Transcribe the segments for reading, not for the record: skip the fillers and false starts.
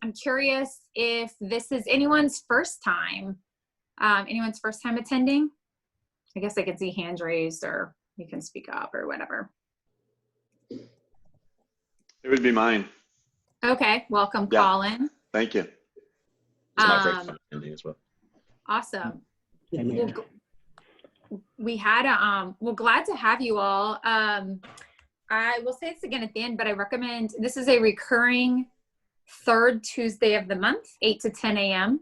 I'm curious if this is anyone's first time attending. I guess I could see hands raised, or you can speak up or whatever. It would be mine. Okay, welcome, Yeah. Colin. Thank you. It's my first time attending as well. Awesome. We had well, glad to have you all. I will say this again at the end, but I recommend, this is a recurring third Tuesday of the month, 8 to 10 a.m.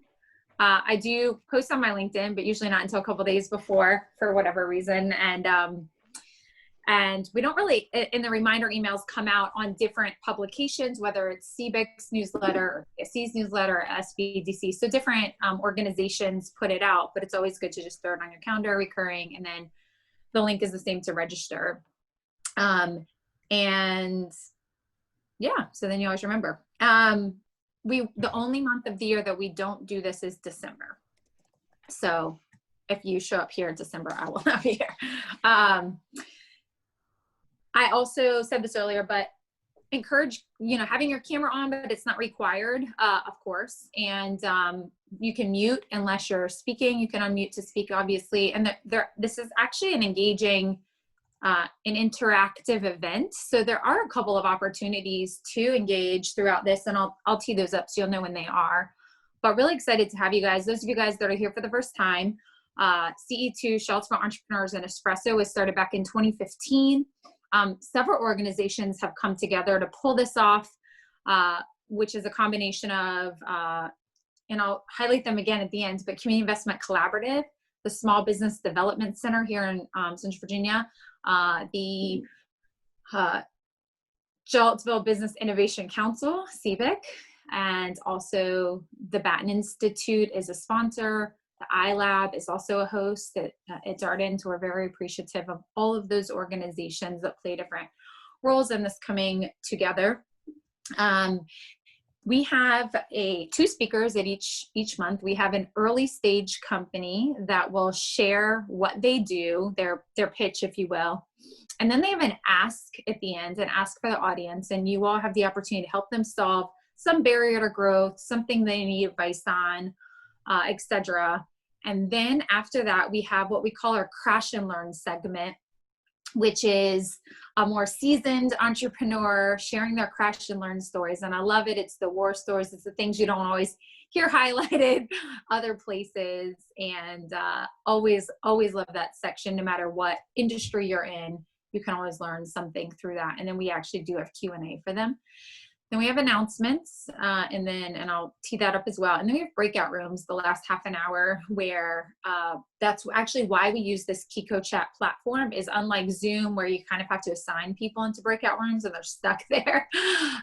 I do post on my LinkedIn, but usually not until a couple days before for whatever reason. And we don't really, in the reminder emails, come out on different publications, whether it's CBIC's newsletter, or CSC's newsletter, or SBDC. So different organizations put it out, but it's always good to just throw it on your calendar, recurring, and then the link is the same to register. And yeah, so then you always remember. The only month of the year that we don't do this is December. So if you show up here in December, I will not be here. I also said this earlier, but encourage, having your camera on, but it's not required, of course. And you can mute unless you're speaking. You can unmute to speak, obviously. And this is actually an engaging, an interactive event. So there are a couple of opportunities to engage throughout this, and I'll tee those up so you'll know when they are. But really excited to have you guys. Those of you guys that are here for the first time, CE2, Charlottesville Entrepreneurs and Espresso, was started back in 2015. Several organizations have come together to pull this off, which is a combination of, and I'll highlight them again at the end, but Community Investment Collaborative, the Small Business Development Center here in Central Virginia, the Charlottesville Business Innovation Council, CBIC, and also the Batten Institute is a sponsor. The iLab is also a host at Darden, so we're very appreciative of all of those organizations that play different roles in this coming together. We have two speakers at each month. We have an early stage company that will share what they do, their pitch, if you will. And then they have an ask at the end, an ask for the audience, and you all have the opportunity to help them solve some barrier to growth, something they need advice on, etc. And then after that, we have what we call our crash and learn segment, which is a more seasoned entrepreneur sharing their crash and learn stories. And I love it. It's the war stories. It's the things you don't always hear highlighted other places. And always love that section. No matter what industry you're in, you can always learn something through that. And then we actually do have Q&A for them. Then we have announcements, and I'll tee that up as well. And then we have breakout rooms the last half an hour, where that's actually why we use this Kiko Chat platform. Is unlike Zoom, where you kind of have to assign people into breakout rooms and they're stuck there.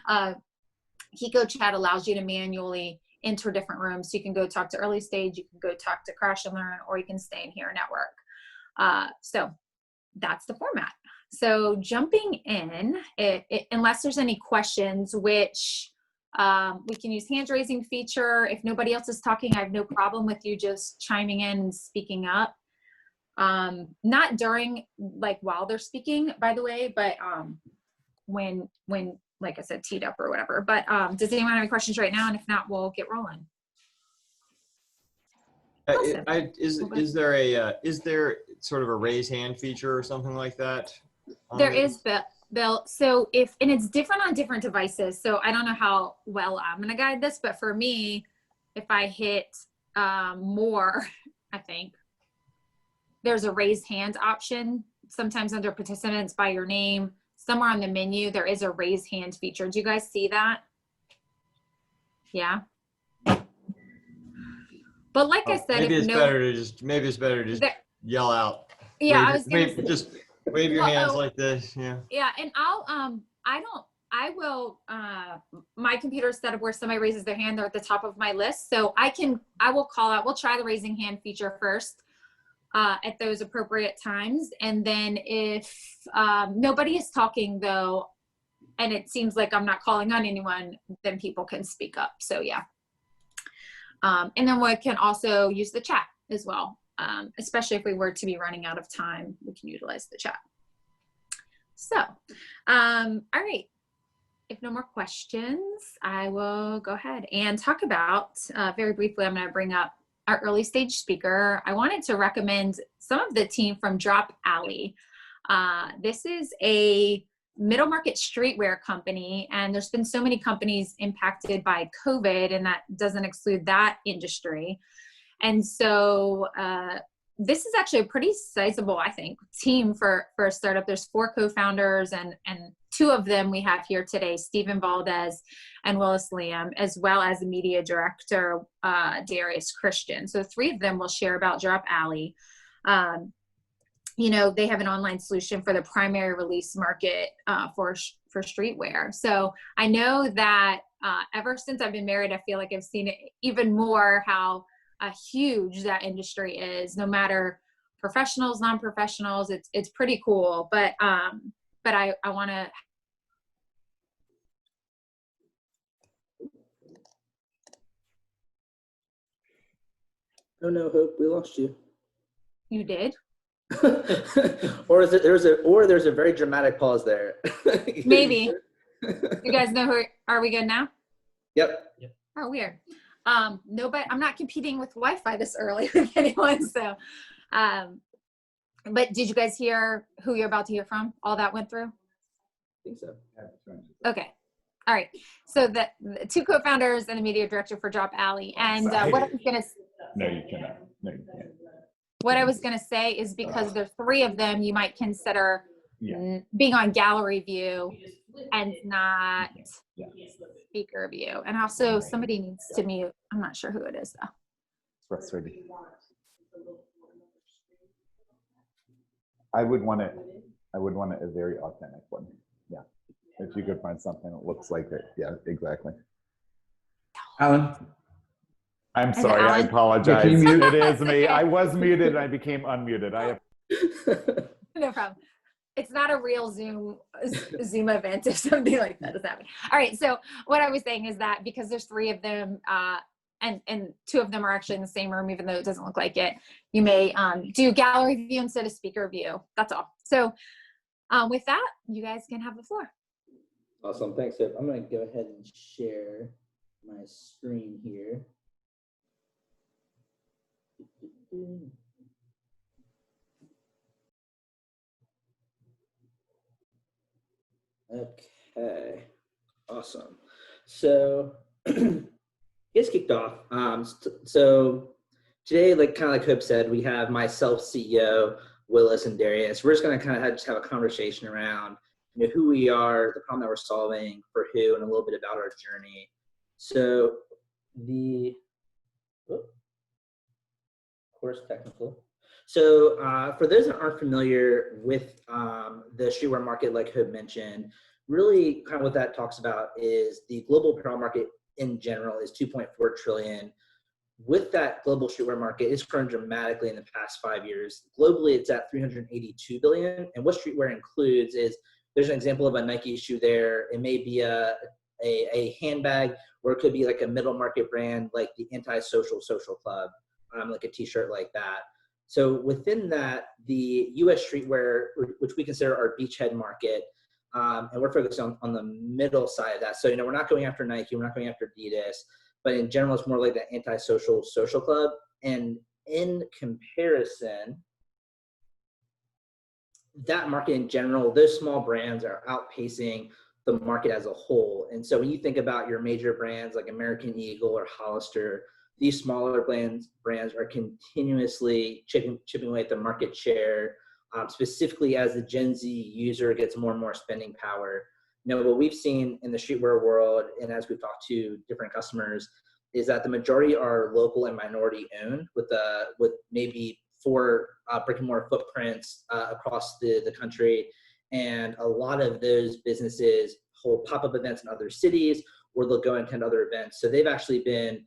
Kiko Chat allows you to manually enter different rooms. So you can go talk to early stage, you can go talk to crash and learn, or you can stay in here network. So that's the format. So jumping in, unless there's any questions, which we can use hand raising feature. If nobody else is talking, I have no problem with you just chiming in and speaking up. Not during, while they're speaking, by the way, but when like I said, teed up or whatever. But does anyone have any questions right now? And if not, we'll get rolling. Is there sort of a raise hand feature or something like that? There is, Bill. So and it's different on different devices. So I don't know how well I'm going to guide this, but for me, if I hit more, I think there's a raise hand option. Sometimes under participants by your name, somewhere on the menu, there is a raise hand feature. Do you guys see that? Yeah. But like I said, maybe it's better to just yell out. Yeah, just wave your hands like this. Yeah. Yeah, and my computer is set up where somebody raises their hand, they're at the top of my list. So I will call out, we'll try the raising hand feature first at those appropriate times. And then if nobody is talking though, and it seems like I'm not calling on anyone, then people can speak up. So yeah. And then we can also use the chat as well. Especially if we were to be running out of time, we can utilize the chat. So, all right. if no more questions, I will go ahead and talk about, very briefly, I'm going to bring up our early stage speaker. I wanted to recommend some of the team from Drop Alley. This is a middle market streetwear company, and there's been so many companies impacted by COVID, and that doesn't exclude that industry. And so this is actually a pretty sizable, I think, team for a startup. There's 4 co-founders, and 2 of them we have here today, Stephen Valdez and Willis Liam, as well as the media director, Darius Christian. So 3 of them will share about Drop Alley. You know, they have an online solution for the primary release market for streetwear. So I know that ever since I've been married, I feel like I've seen it even more, how huge that industry is, no matter professionals, non-professionals. It's pretty cool. But I want to. Oh no, Hope, we lost you. You did? Or there's a very dramatic pause there. Maybe. You guys know who? Are we good now? Yep. Oh, weird. No, but I'm not competing with Wi-Fi this early with anyone. So, but did you guys hear who you're about to hear from? All that went through? I think so. Okay. All right. So the 2 co-founders and the media director for Drop Alley. And what I was going to... No, you cannot. No, you can't. What I was going to say is, because there's 3 of them, you might consider being on gallery view and not speaker view. And also somebody needs to mute. I'm not sure who it is though. Frustrating. I would want it a very authentic one. Yeah. If you could find something that looks like it. Yeah, exactly. Alan? I'm sorry, I apologize. It is me. I was muted and I became unmuted. No problem. It's not a real Zoom event if something like that is happening. All right. So what I was saying is that because there's 3 of them, and 2 of them are actually in the same room, even though it doesn't look like it, you may do gallery view instead of speaker view. That's all. So with that, you guys can have the floor. Awesome. Thanks, Hope. I'm going to go ahead and share my screen here. Okay, awesome. So it's kicked off. So today, kind of like Hope said, we have myself, CEO, Willis, and Darius. We're just going to kind of just have a conversation around, who we are, the problem that we're solving, for who, and a little bit about our journey. So technical. So for those that aren't familiar with the streetwear market, like Hope mentioned, really kind of what that talks about is the global apparel market in general is 2.4 trillion. With that global streetwear market, it's grown dramatically in the past 5 years. Globally, it's at 382 billion. And what streetwear includes is, there's an example of a Nike shoe there. It may be a handbag, or it could be like a middle market brand like the Anti-Social Social Club, like a t-shirt like that. So within that, the US streetwear, which we consider our beachhead market, and we're focused on the middle side of that. So, we're not going after Nike, we're not going after Adidas, but in general, it's more like the Anti-Social Social Club. And in comparison, that market in general, those small brands are outpacing the market as a whole. And so when you think about your major brands like American Eagle or Hollister, these smaller brands are continuously chipping away at the market share, specifically as the Gen Z user gets more and more spending power. What we've seen in the streetwear world, and as we've talked to different customers, is that the majority are local and minority owned, with maybe 4 brick and mortar footprints across the country. And a lot of those businesses hold pop-up events in other cities, or they'll go and attend other events. So they've actually been,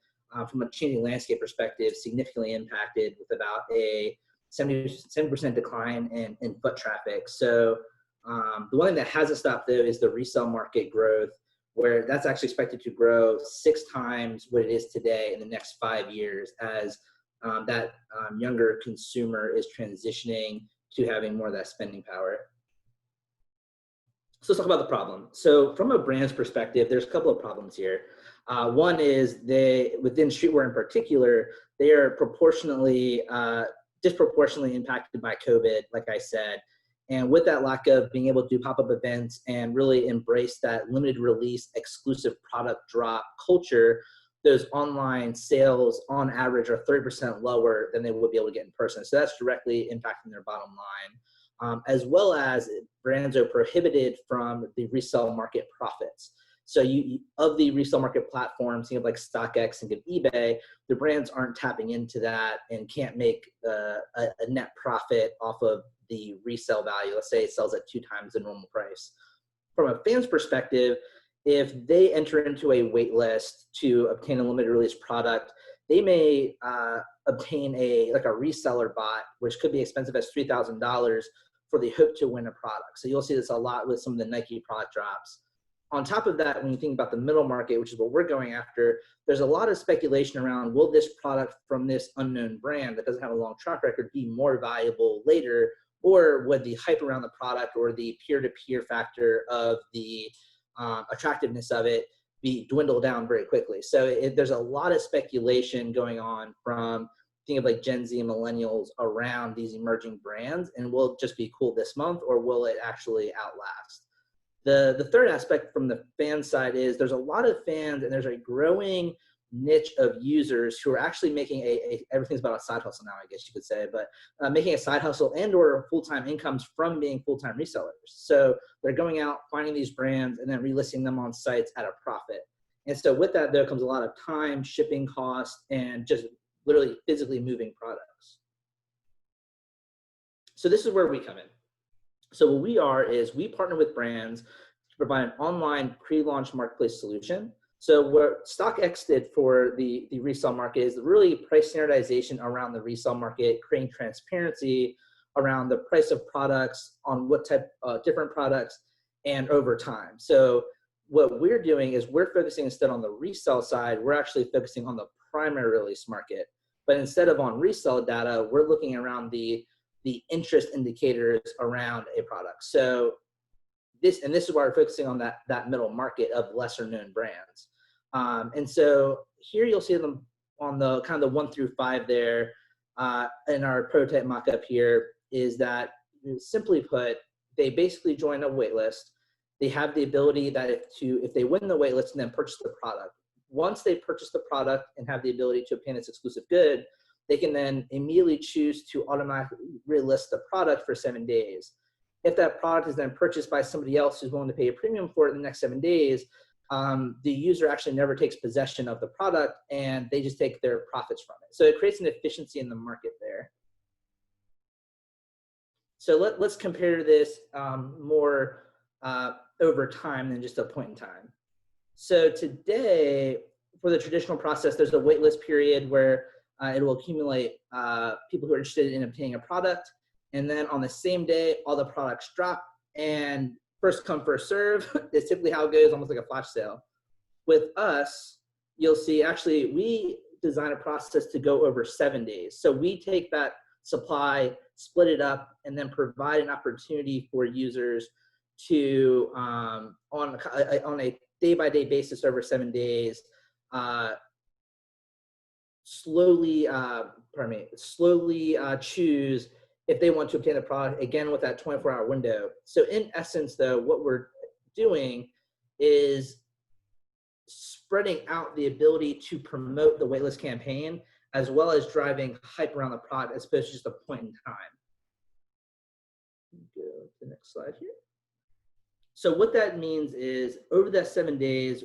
from a changing landscape perspective, significantly impacted, with about a 70% decline in foot traffic. So the one thing that hasn't stopped, though, is the resale market growth, where that's actually expected to grow 6 times what it is today in the next 5 years, as that younger consumer is transitioning to having more of that spending power. So let's talk about the problem. So from a brand's perspective, there's a couple of problems here. One is within streetwear in particular, they are disproportionately impacted by COVID, like I said. And with that lack of being able to do pop-up events and really embrace that limited release, exclusive product drop culture, those online sales on average are 30% lower than they would be able to get in person. So that's directly impacting their bottom line. As well as brands are prohibited from the resale market profits. So of the resale market platforms, like StockX and eBay, the brands aren't tapping into that and can't make a net profit off of the resale value. Let's say it sells at 2 times the normal price. From a fan's perspective, if they enter into a wait list to obtain a limited release product, they may obtain a reseller bot, which could be expensive as $3,000 for the hope to win a product. So you'll see this a lot with some of the Nike product drops. On top of that, when you think about the middle market, which is what we're going after, there's a lot of speculation around, will this product from this unknown brand that doesn't have a long track record be more valuable later, or would the hype around the product or the peer-to-peer factor of the attractiveness of it be dwindled down very quickly? So there's a lot of speculation going on from think of like Gen Z and millennials around these emerging brands, and will it just be cool this month, or will it actually outlast? The third aspect from the fan side is there's a lot of fans and there's a growing niche of users who are actually making everything's about a side hustle now, I guess you could say, but making a side hustle and or full-time incomes from being full-time resellers. So they're going out, finding these brands, and then relisting them on sites at a profit. And so with that, there comes a lot of time, shipping costs, and just literally physically moving products. So this is where we come in. So what we are is we partner with brands to provide an online pre-launch marketplace solution. So what StockX did for the resale market is really price standardization around the resale market, creating transparency around the price of products, on what type of different products, and over time. So what we're doing is we're focusing instead on the resale side, we're actually focusing on the primary release market. But instead of on resale data, we're looking around the interest indicators around a product. So this is why we're focusing on that middle market of lesser known brands. And so here you'll see them on the kind of the 1 through 5 there in our prototype mock-up here, is that simply put, they basically join a wait list. They have the ability that if they win the wait list and then purchase the product, once they purchase the product and have the ability to obtain its exclusive good, they can then immediately choose to automatically relist the product for 7 days. If that product is then purchased by somebody else who's willing to pay a premium for it in the next 7 days, the user actually never takes possession of the product and they just take their profits from it. So it creates an efficiency in the market there. So let's compare this more over time than just a point in time. So today, for the traditional process, there's a waitlist period where it will accumulate people who are interested in obtaining a product. And then on the same day, all the products drop, and first come, first serve is typically how it goes, almost like a flash sale. With us, you'll see actually we design a process to go over 7 days. So we take that supply, split it up, and then provide an opportunity for users to, on a day-by-day basis over 7 days, slowly choose if they want to obtain the product, again, with that 24-hour window. So in essence, though, what we're doing is spreading out the ability to promote the waitlist campaign, as well as driving hype around the product as opposed to just a point in time. Go to the next slide here. So what that means is over that 7 days,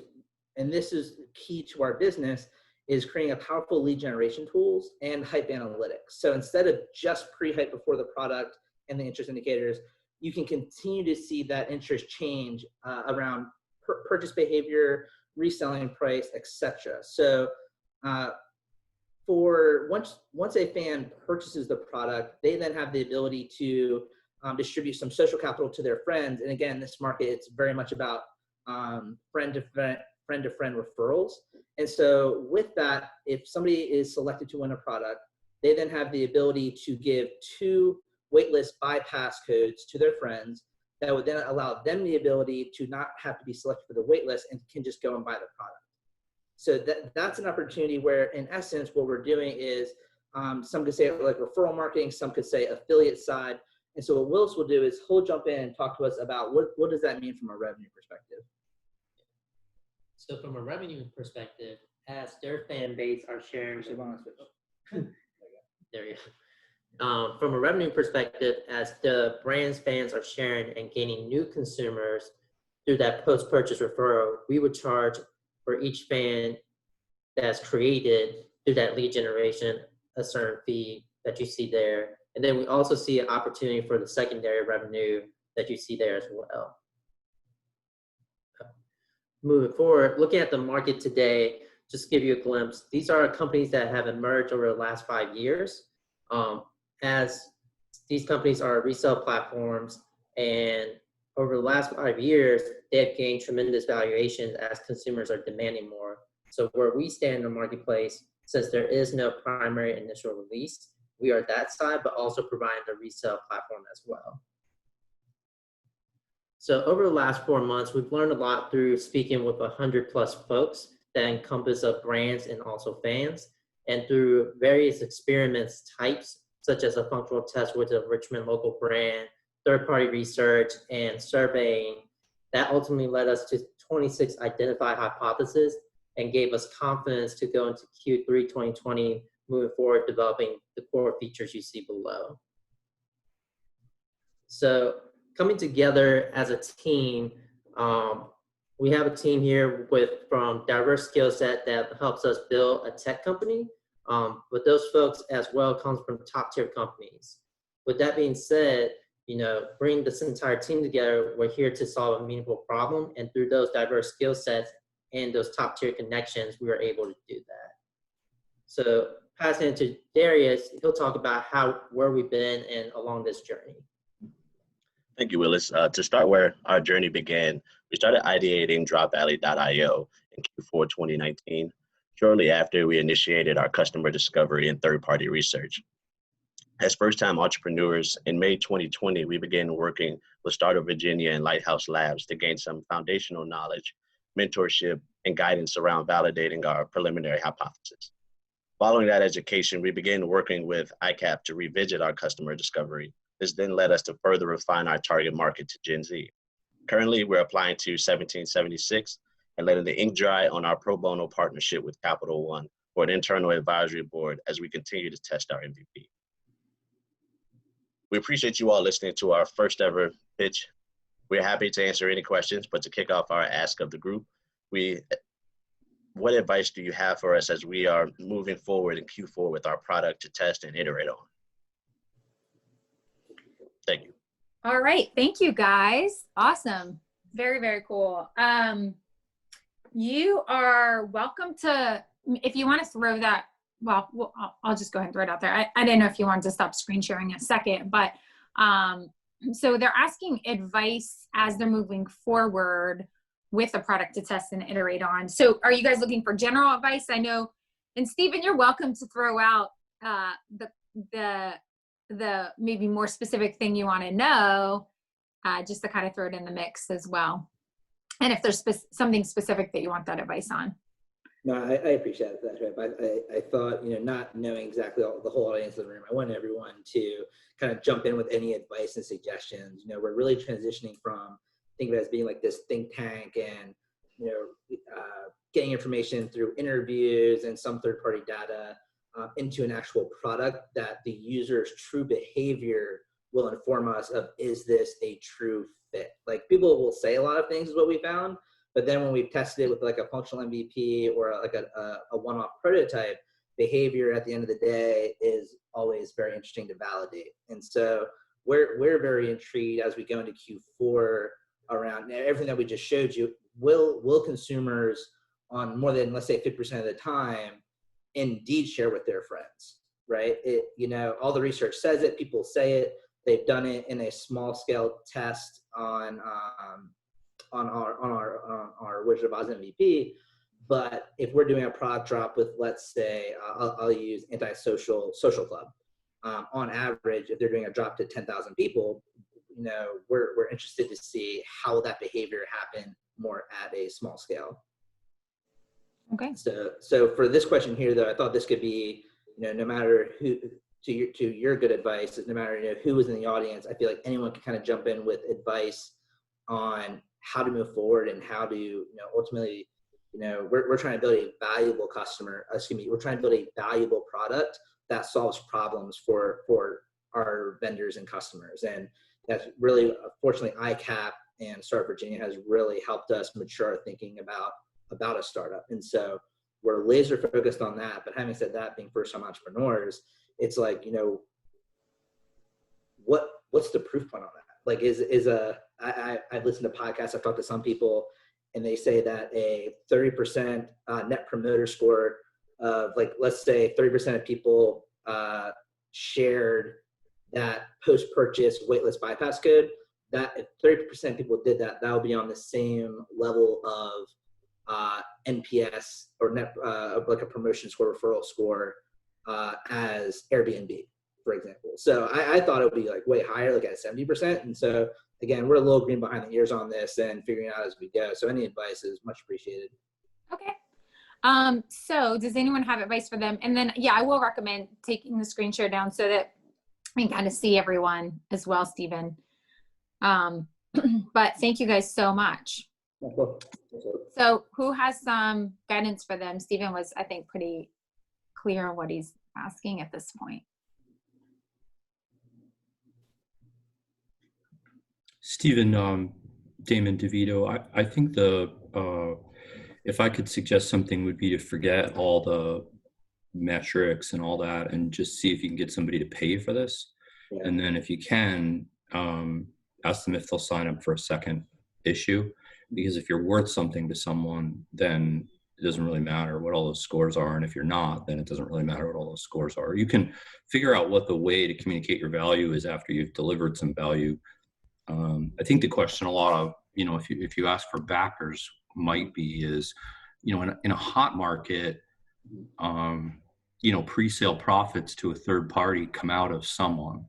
and this is key to our business, is creating a powerful lead generation tools and hype analytics. So instead of just pre-hype before the product and the interest indicators, you can continue to see that interest change around purchase behavior, reselling price, etc. So for once a fan purchases the product, they then have the ability to distribute some social capital to their friends. And again, this market, it's very much about friend-to-friend referrals. And so with that, if somebody is selected to win a product, they then have the ability to give 2 waitlist bypass codes to their friends that would then allow them the ability to not have to be selected for the wait list and can just go and buy the product. So that's an opportunity where, in essence, what we're doing is some could say like referral marketing, some could say affiliate side. And so what Willis will do is he'll jump in and talk to us about what does that mean from a revenue perspective. So from a revenue perspective, as their fan base are sharing, there you go. From a revenue perspective, as the brand's fans are sharing and gaining new consumers through that post-purchase referral, we would charge for each fan that's created through that lead generation a certain fee that you see there. And then we also see an opportunity for the secondary revenue that you see there as well. Moving forward, looking at the market today, just to give you a glimpse, these are companies that have emerged over the last 5 years. As these companies are resale platforms, and over the last 5 years, they have gained tremendous valuations as consumers are demanding more. So where we stand in the marketplace, since there is no primary initial release, we are that side, but also providing the resale platform as well. So over the last 4 months, we've learned a lot through speaking with 100+ folks that encompass of brands and also fans, and through various experiments types, such as a functional test with a Richmond local brand, third-party research, and surveying, that ultimately led us to 26 identified hypotheses and gave us confidence to go into Q3 2020, moving forward, developing the core features you see below. So coming together as a team, we have a team here from diverse skill set that helps us build a tech company. But those folks as well comes from top tier companies. With that being said, bring this entire team together, we're here to solve a meaningful problem. And through those diverse skill sets and those top tier connections, we were able to do that. So passing it to Darius, he'll talk about where we've been and along this journey. Thank you, Willis. To start where our journey began, we started ideating dropvalley.io in Q4 2019. Shortly after, we initiated our customer discovery and third-party research. As first-time entrepreneurs, in May 2020, we began working with Startup Virginia and Lighthouse Labs to gain some foundational knowledge, mentorship, and guidance around validating our preliminary hypothesis. Following that education, we began working with ICAP to revisit our customer discovery. This then led us to further refine our target market to Gen Z. Currently, we're applying to 1776 and letting the ink dry on our pro bono partnership with Capital One for an internal advisory board as we continue to test our MVP. We appreciate you all listening to our first ever pitch. We're happy to answer any questions, but to kick off our ask of the group, what advice do you have for us as we are moving forward in Q4 with our product to test and iterate on? Thank you. All right. Thank you, guys. Awesome. Very, very cool. You are welcome to, if you want to throw that, well, I'll just go ahead and throw it out there. I didn't know if you wanted to stop screen sharing in a second, but so they're asking advice as they're moving forward with a product to test and iterate on. So are you guys looking for general advice? I know, and Stephen, you're welcome to throw out the maybe more specific thing you want to know, just to kind of throw it in the mix as well. And if there's something specific that you want that advice on. No, I appreciate that. I thought, not knowing exactly the whole audience of the room, I want everyone to kind of jump in with any advice and suggestions. We're really transitioning from, think of it as being like this think tank and, getting information through interviews and some third-party data into an actual product that the user's true behavior will inform us of, is this a true fit? Like, people will say a lot of things is what we found, but then when we've tested it with like a functional MVP or like a one-off prototype, behavior at the end of the day is always very interesting to validate. And so we're very intrigued as we go into Q4 around everything that we just showed you. Will consumers on more than, let's say, 50% of the time indeed share with their friends, right? All the research says it, people say it, they've done it in a small scale test on our Wizard of Oz MVP. But if we're doing a product drop with, let's say, I'll use Antisocial Social Club, on average, if they're doing a drop to 10,000 people, we're interested to see how that behavior happen more at a small scale. Okay. So for this question here, though, I thought this could be, no matter who, to your good advice, no matter who was in the audience, I feel like anyone can kind of jump in with advice on how to move forward and how to, ultimately, we're trying to build a valuable we're trying to build a valuable product that solves problems for our vendors and customers. And that's really, fortunately, ICAP and Start Virginia has really helped us mature our thinking about a startup. And so we're laser focused on that. But having said that, being first time entrepreneurs, it's like, what's the proof point on that? Like I've listened to podcasts, I've talked to some people, and they say that a 30% net promoter score of, like, let's say 30% of people shared that post-purchase waitlist bypass code, that if 30% of people did that, that would be on the same level of NPS or net, like a promotion score, referral score, as Airbnb, for example. So I thought it would be like way higher, like at 70%. And so again, we're a little green behind the ears on this and figuring it out as we go. So any advice is much appreciated. Okay. So does anyone have advice for them? And then, yeah, I will recommend taking the screen share down so that we can kind of see everyone as well, Stephen. But thank you guys so much. So who has some guidance for them? Stephen was, I think, pretty clear on what he's asking at this point. Stephen, Damon DeVito, I think if I could suggest something would be to forget all the metrics and all that and just see if you can get somebody to pay for this. Yeah. And then if you can, ask them if they'll sign up for a second issue, because if you're worth something to someone, then it doesn't really matter what all those scores are. And if you're not, then it doesn't really matter what all those scores are. You can figure out what the way to communicate your value is after you've delivered some value. I think the question a lot of, if you ask for backers might be is, in a hot market, pre-sale profits to a third party come out of someone,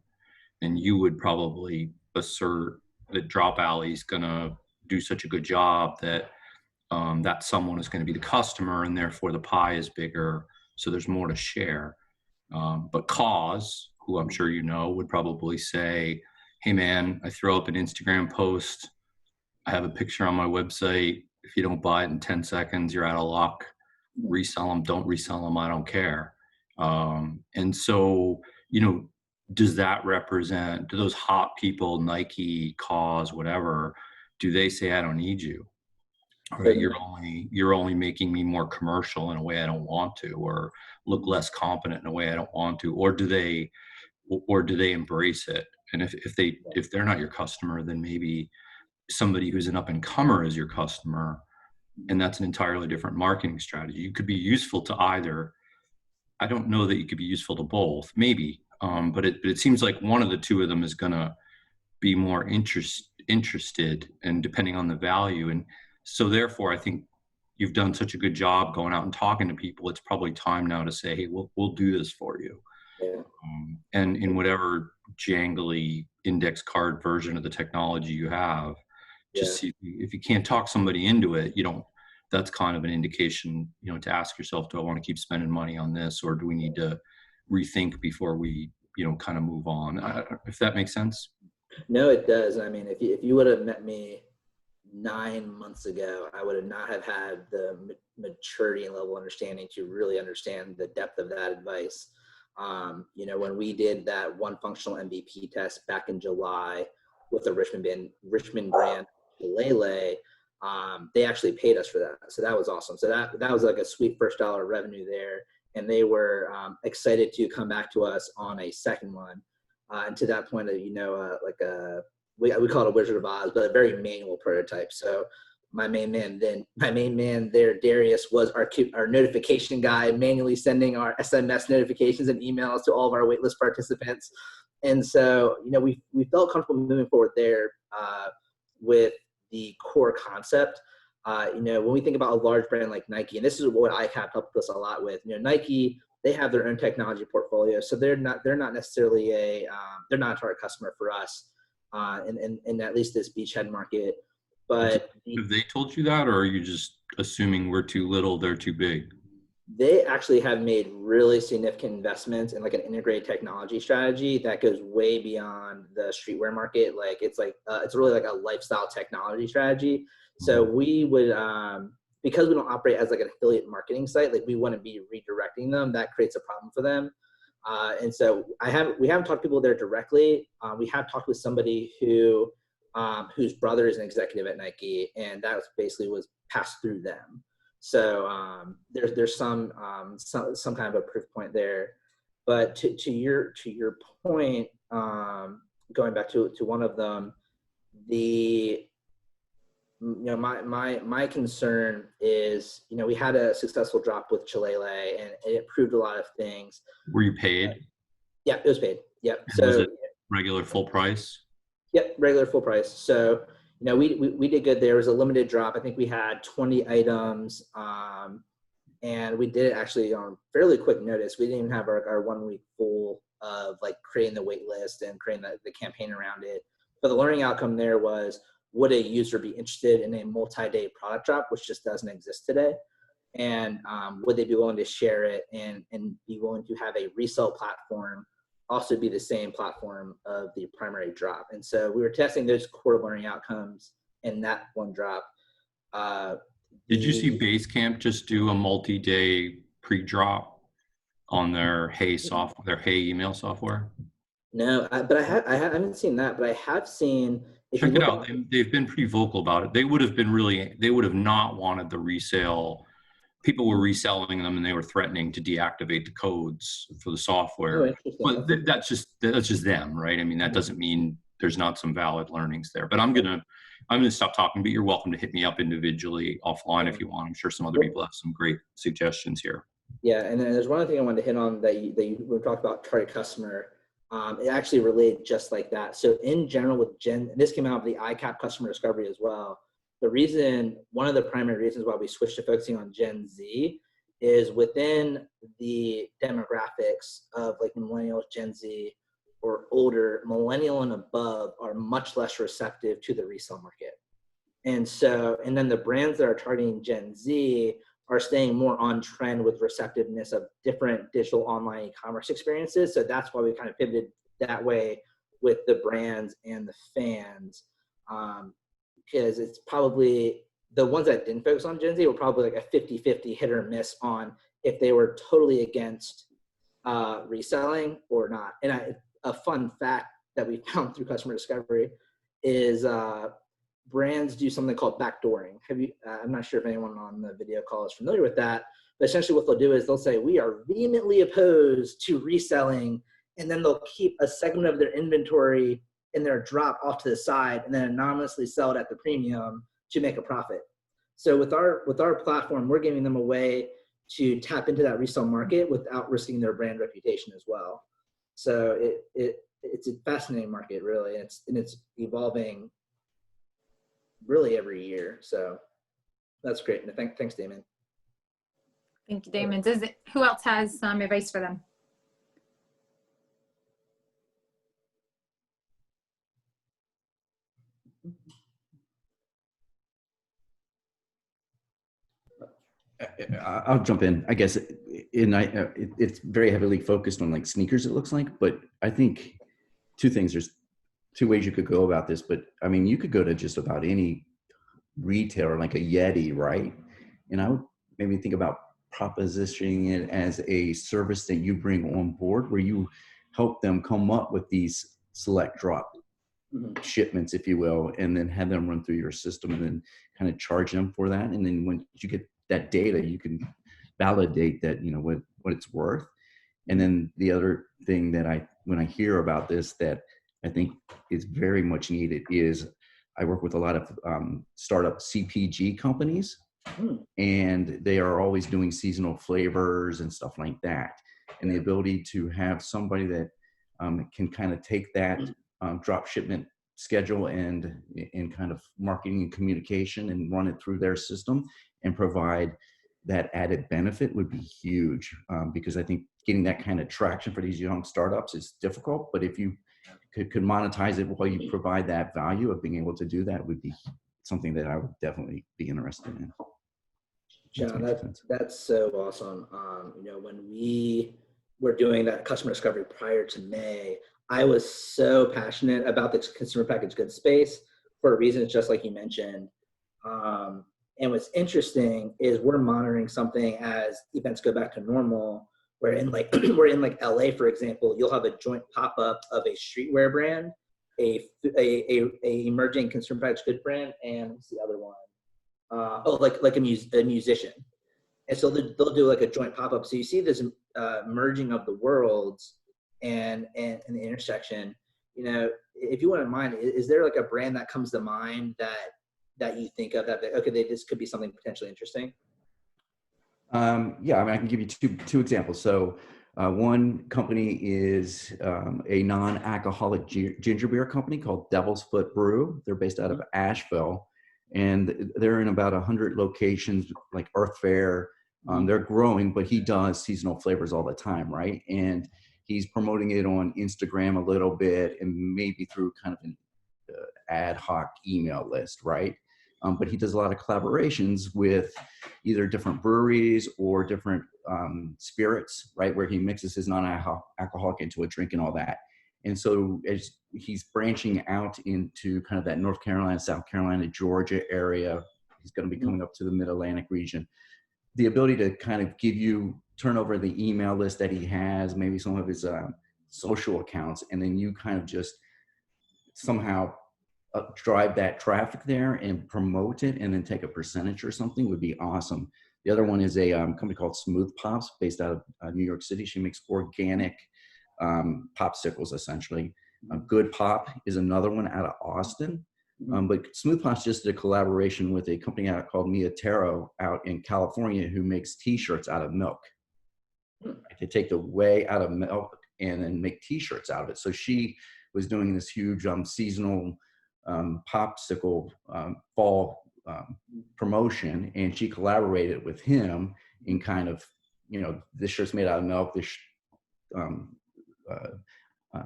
and you would probably assert that Drop Alley is going to do such a good job that that someone is going to be the customer, and therefore the pie is bigger, so there's more to share. But Cause, who I'm sure would probably say, hey man, I throw up an Instagram post, I have a picture on my website, if you don't buy it in 10 seconds, you're out of luck. Resell them, don't resell them, I don't care. And so, does that represent, do those hot people, Nike, Cause, whatever, do they say, I don't need you? Right? You're only making me more commercial in a way I don't want to, or look less competent in a way I don't want to, or do they embrace it? And if they're not your customer, then maybe somebody who's an up and comer is your customer, and that's an entirely different marketing strategy. You could be useful to either. I don't know that you could be useful to both, maybe, but it seems like one of the two of them is going to be more interested, and depending on the value. And so therefore, I think you've done such a good job going out and talking to people. It's probably time now to say, hey, we'll do this for you. Yeah. And in whatever jangly index card version of the technology you have, just see if you can't talk somebody into it, that's kind of an indication, to ask yourself, do I want to keep spending money on this, or do we need to rethink before we, kind of move on? If that makes sense. No, it does. I mean, if you would have met me 9 months ago, I would have not have had the maturity and level of understanding to really understand the depth of that advice. When we did that one functional MVP test back in July with the Richmond brand, Lele, they actually paid us for that. So that was awesome. So that was like a sweet first dollar revenue there. And they were excited to come back to us on a second one. And to that point, we call it a Wizard of Oz, but a very manual prototype. So my main man there, Darius, was our notification guy, manually sending our SMS notifications and emails to all of our waitlist participants. And so, we felt comfortable moving forward there with the core concept. When we think about a large brand like Nike, and this is what ICAP helped us a lot with, Nike, they have their own technology portfolio. So they're not necessarily they're not a target customer for us. in at least this beachhead market. But Have they told you that, or are you just assuming we're too little, they're too big? they actually have made really significant investments in like an integrated technology strategy that goes way beyond the streetwear market. Like it's really like a lifestyle technology strategy. So we would, because we don't operate as like an affiliate marketing site, like we wouldn't be redirecting them. That creates a problem for them. And so we haven't talked to people there directly. We have talked with somebody whose brother is an executive at Nike, and that was passed through them. So there's some kind of a proof point there. But to your point, going back to one of them, my concern is, we had a successful drop with Chalele, and it proved a lot of things. Were you paid? Yeah, it was paid. Yep. And was it regular full price? Yep, regular full price. So we did good. There was a limited drop. I think we had 20 items, and we did it actually on fairly quick notice. We didn't even have our 1 week full of like creating the wait list and creating the campaign around it. But the learning outcome there was, would a user be interested in a multi-day product drop, which just doesn't exist today? And would they be willing to share it and be willing to have a resale platform also be the same platform of the primary drop? And so we were testing those core learning outcomes in that one drop. Did you see Basecamp just do a multi-day pre-drop on their Hey software, their Hey email software? No, but I haven't seen that, but I have seen. Check it out. They've been pretty vocal about it. They would have not wanted the resale. People were reselling them, and they were threatening to deactivate the codes for the software. But that's just them, right? I mean, that doesn't mean there's not some valid learnings there. But I'm gonna stop talking. But you're welcome to hit me up individually offline if you want. I'm sure some other people have some great suggestions here. Yeah, and then there's one other thing I wanted to hit on that we talked about target customer. It actually related just like that. So in general with and this came out of the ICAP customer discovery as well. One of the primary reasons why we switched to focusing on Gen Z is within the demographics of like millennials, Gen Z, or older, millennial and above are much less receptive to the resale market. And then the brands that are targeting Gen Z are staying more on trend with receptiveness of different digital online e-commerce experiences. So that's why we kind of pivoted that way with the brands and the fans. Because it's probably the ones that didn't focus on Gen Z were probably like a 50-50 hit or miss on if they were totally against reselling or not. And a fun fact that we found through customer discovery is brands do something called backdooring. I'm not sure if anyone on the video call is familiar with that, but essentially what they'll do is they'll say, we are vehemently opposed to reselling, and then they'll keep a segment of their inventory in their drop off to the side and then anonymously sell it at the premium to make a profit. So with our platform, we're giving them a way to tap into that resale market without risking their brand reputation as well. So it's a fascinating market, really, and it's evolving really every year. So that's great. And thanks, Damon. Thank you, Damon. Who else has some advice for them? I'll jump in. I guess it's very heavily focused on like sneakers, it looks like, but I think two things. There's two ways you could go about this, but I mean, you could go to just about any retailer, like a Yeti, right? And I would maybe think about propositioning it as a service that you bring on board, where you help them come up with these select drop shipments, if you will, and then have them run through your system and then kind of charge them for that. And then when you get that data, you can validate that, what it's worth. And then the other thing that when I hear about this, that I think is very much needed is I work with a lot of startup CPG companies, and they are always doing seasonal flavors and stuff like that. And the ability to have somebody that can kind of take that drop shipment schedule and kind of marketing and communication and run it through their system and provide that added benefit would be huge, because I think getting that kind of traction for these young startups is difficult. But if you could monetize it while you provide that value of being able to do that would be something that I would definitely be interested in. John, that's so awesome. When we were doing that customer discovery prior to May, I was so passionate about the consumer packaged goods space for reasons just like you mentioned. And what's interesting is we're monitoring something as events go back to normal. Where in like LA, for example, you'll have a joint pop-up of a streetwear brand, a emerging consumer packaged good brand, and what's the other one? Like a musician. And so they'll do like a joint pop-up. So you see this merging of the worlds and the intersection. If you wouldn't mind, is there like a brand that comes to mind that you think of that this could be something potentially interesting? Yeah, I can give you two examples. So one company is a non-alcoholic ginger beer company called Devil's Foot Brew. They're based out of Asheville, and they're in about 100 locations, like Earth Fare. They're growing, but he does seasonal flavors all the time, right? And he's promoting it on Instagram a little bit and maybe through kind of an ad hoc email list, right? But he does a lot of collaborations with either different breweries or different spirits, right? Where he mixes his non-alcoholic into a drink and all that. And so as he's branching out into kind of that North Carolina, South Carolina, Georgia area, he's going to be coming up to the Mid-Atlantic region. The ability to kind of turn over the email list that he has, maybe some of his social accounts, and then you kind of just somehow drive that traffic there and promote it and then take a percentage or something would be awesome. The other one is a company called Smooth Pops based out of New York City. She makes organic popsicles, essentially. Good Pop is another one out of Austin. But Smooth Pops just did a collaboration with a company called Mia Taro out in California who makes t-shirts out of milk. They take the whey out of milk and then make t-shirts out of it. So she was doing this huge seasonal popsicle fall promotion, and she collaborated with him in kind of, this shirt's made out of milk, this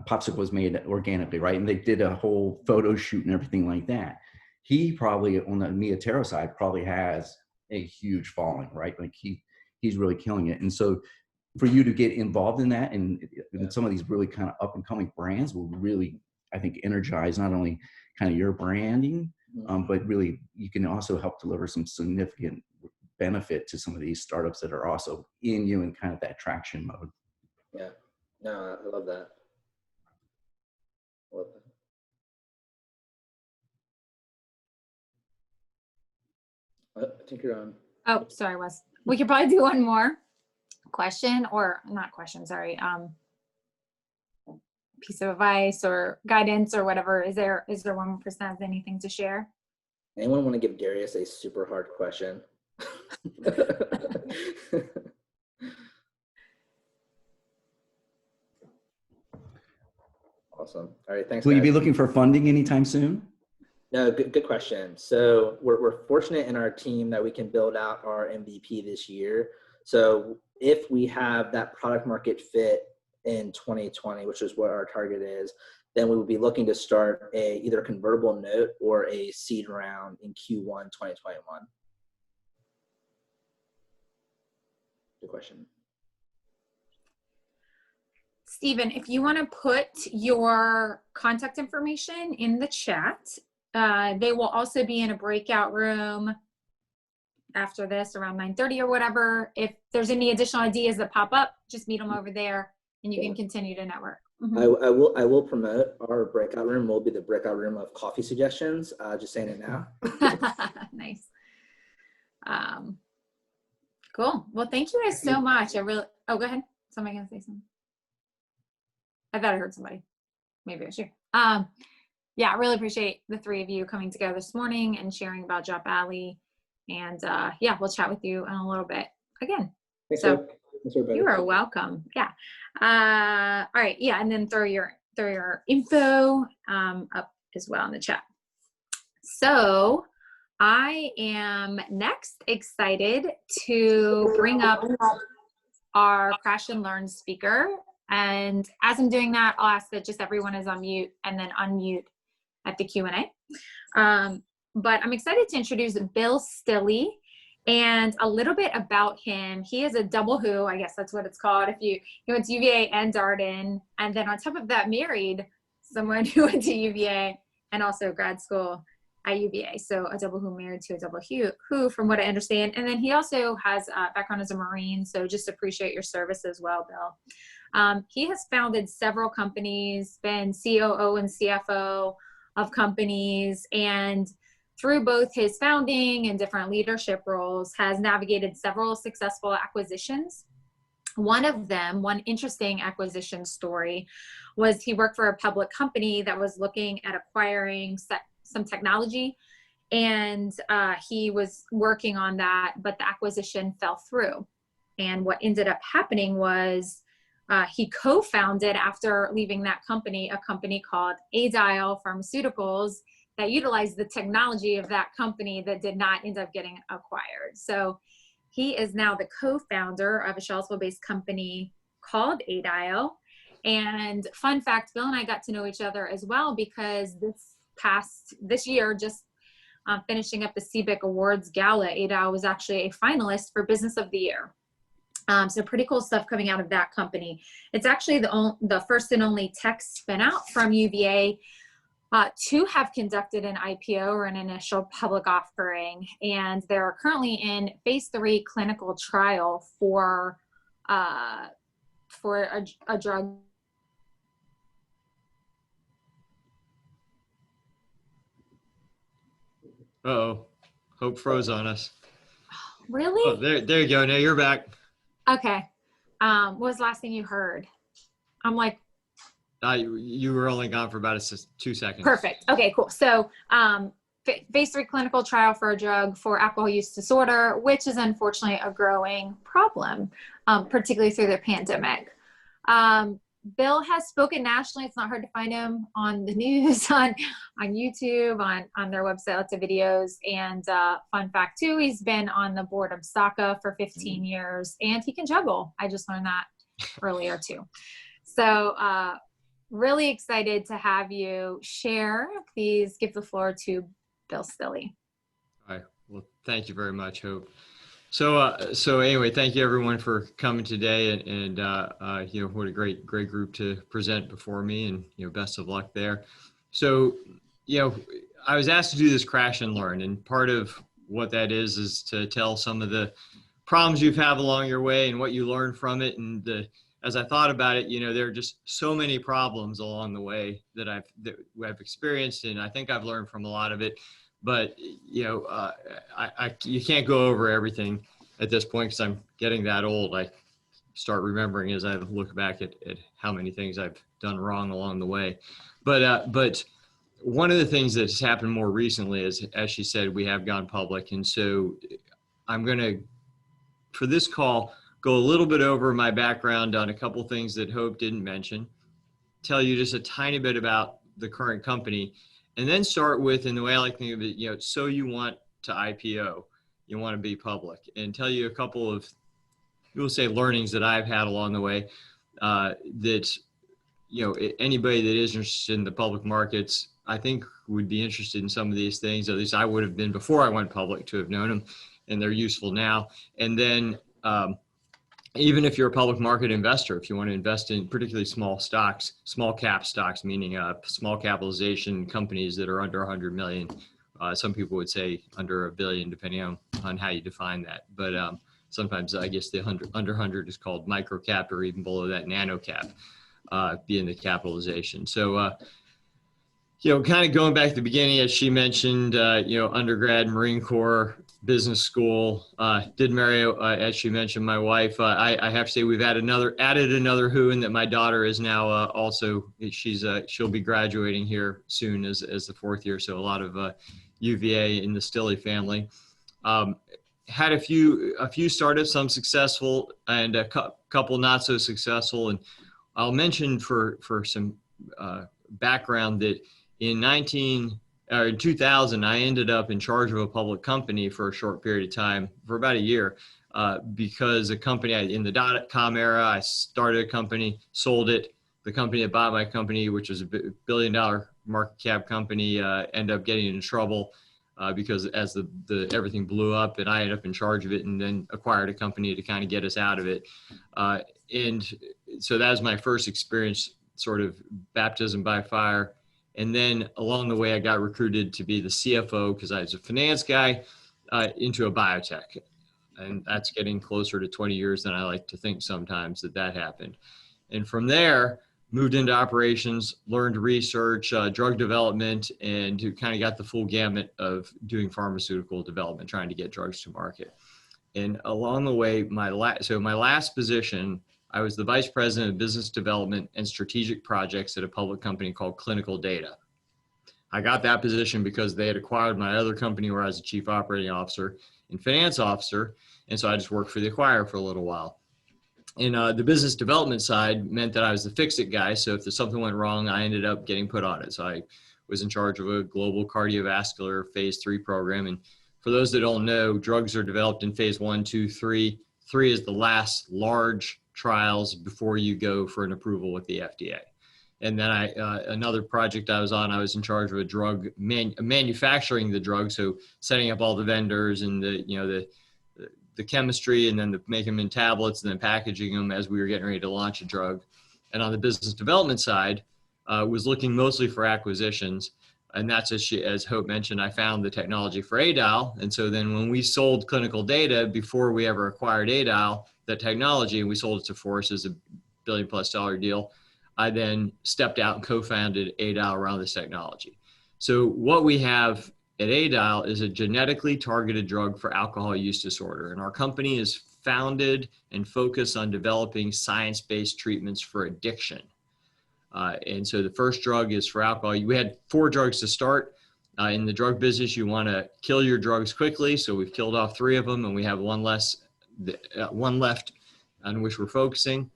popsicle was made organically, right? And they did a whole photo shoot and everything like that. He probably, on the Mia Taro side, probably has a huge following, right? Like he's really killing it. And so for you to get involved in that and some of these really kind of up and coming brands will really, I think, energize not only kind of your branding, but really you can also help deliver some significant benefit to some of these startups that are also in you in kind of that traction mode. Yeah, no, I love that. I think you're on. Oh, sorry, Wes. We could probably do one more question, or not question, sorry. Piece of advice or guidance or whatever. Is there one person that has anything to share? Anyone want to give Darius a super hard question? Awesome. All right, thanks. Will you guys. be looking for funding anytime soon? No, good question. So we're fortunate in our team that we can build out our MVP this year. So if we have that product market fit in 2020, which is what our target is, then we would be looking to start either a convertible note or a seed round in Q1 2021. Good question. Stephen, if you want to put your contact information in the chat, they will also be in a breakout room after this around 9:30 or whatever. If there's any additional ideas that pop up, just meet them over there and you can continue to network. I will promote our breakout room will be the breakout room of coffee suggestions. Just saying it now. Nice. Cool. Well, thank you guys so much. Oh, go ahead. Somebody gonna say something? I thought I heard somebody. Maybe I was you. Yeah, I really appreciate the three of you coming together this morning and sharing about Drop Alley. And yeah, we'll chat with you in a little bit again. Thanks, you are welcome. Yeah. All right. Yeah, and then throw your info up as well in the chat. So I am next excited to bring up our Crash and Learn speaker, And as I'm doing that, I'll ask that just everyone is on mute and then unmute at the Q&A. But I'm excited to introduce Bill Stilley and a little bit about him. He is a double who, I guess that's what it's called. He went to UVA and Darden, and then on top of that married someone who went to UVA and also grad school at UVA. So a double who married to a double who, from what I understand. And then he also has a background as a Marine. So just appreciate your service as well, Bill. He has founded several companies, been COO and CFO of companies, and through both his founding and different leadership roles, has navigated several successful acquisitions. One of them, one interesting acquisition story, was he worked for a public company that was looking at acquiring some technology, and he was working on that, but the acquisition fell through. And what ended up happening was he co-founded, after leaving that company, a company called Adial Pharmaceuticals that utilized the technology of that company that did not end up getting acquired. So he is now the co-founder of a Charlottesville-based company called Adial. And fun fact, Bill and I got to know each other as well because this year, just finishing up the CBIC Awards Gala, Adial was actually a finalist for Business of the Year. So pretty cool stuff coming out of that company. It's actually the first and only tech spin out from UVA to have conducted an IPO, or an initial public offering. And they're currently in phase 3 clinical trial for a drug. Uh-oh. Hope froze on us. Really? Oh, there you go. Now you're back. Okay. What was the last thing you heard? I'm like, you were only gone for about 2 seconds. Perfect. Okay, cool. So phase 3 clinical trial for a drug for alcohol use disorder, which is unfortunately a growing problem, particularly through the pandemic. Bill has spoken nationally. It's not hard to find him on the news, on YouTube, on their website, lots of videos. And fun fact too, he's been on the board of SACA for 15 years, and he can juggle. I just learned that earlier too. So really excited to have you share. Please give the floor to Bill Stilley. All right. Well, thank you very much, Hope. So anyway, thank you everyone for coming today, and what a great group to present before me, and best of luck there. So I was asked to do this crash and learn, and part of what that is to tell some of the problems you've had along your way and what you learned from it. And as I thought about it, there are just so many problems along the way that I've experienced, and I think I've learned from a lot of it. But you can't go over everything at this point because I'm getting that old. I start remembering as I look back at how many things I've done wrong along the way. But one of the things that's happened more recently is, as she said, we have gone public, and so I'm going to, for this call, go a little bit over my background on a couple things that Hope didn't mention, tell you just a tiny bit about the current company, and then start with, in the way I like to think of it, so you want to IPO, you want to be public, and tell you a couple of, we'll say, learnings that I've had along the way that, anybody that is interested in the public markets, I think would be interested in some of these things. At least I would have been before I went public to have known them, and they're useful now. And then even if you're a public market investor, if you want to invest in particularly small stocks, small cap stocks, meaning small capitalization companies that are under 100 million. Some people would say under $1 billion, depending on how you define that. But sometimes I guess the under 100 is called micro cap, or even below that nano cap, being the capitalization. So, kind of going back to the beginning, as she mentioned, undergrad, Marine Corps, business school, did marry, as she mentioned, my wife. I have to say we've added another who, and that my daughter is now also, she'll be graduating here soon as the 4th year. So a lot of UVA in the Stilley family. Had a few startups, some successful and a couple not so successful. And I'll mention for some background that in 2000, I ended up in charge of a public company for a short period of time, for about a year, because a company in the .com era, I started a company, sold it. The company that bought my company, which was a $1 billion market cap company, ended up getting into trouble because as the everything blew up, and I ended up in charge of it, and then acquired a company to kind of get us out of it. And so that was my first experience, sort of baptism by fire. And then along the way, I got recruited to be the CFO because I was a finance guy into a biotech. And that's getting closer to 20 years than I like to think sometimes that happened. And from there, moved into operations, learned research, drug development, and kind of got the full gamut of doing pharmaceutical development, trying to get drugs to market. And along the way, my last position, I was the vice president of business development and strategic projects at a public company called Clinical Data. I got that position because they had acquired my other company where I was a chief operating officer and finance officer. And so I just worked for the acquirer for a little while. And the business development side meant that I was the fix-it guy. So if there's something went wrong, I ended up getting put on it. So I was in charge of a global cardiovascular phase 3 program. And for those that don't know, drugs are developed in phase 1, 2, 3. 3 is the last large trials before you go for an approval with the FDA. And then another project I was on, I was in charge of a drug manufacturing the drug. So setting up all the vendors and the chemistry, and then making them in tablets and then packaging them as we were getting ready to launch a drug. And on the business development side, was looking mostly for acquisitions. And that's as Hope mentioned, I found the technology for ADIAL. And so then when we sold Clinical Data, before we ever acquired ADIAL, the technology, and we sold it to Force as a $1 billion+ deal, I then stepped out and co-founded ADIAL around this technology. So what we have at ADIAL is a genetically targeted drug for alcohol use disorder. And our company is founded and focused on developing science-based treatments for addiction. And so the first drug is for alcohol. We had 4 drugs to start. In the drug business, you want to kill your drugs quickly. So we've killed off 3 of them, and we have one left on which we're focusing.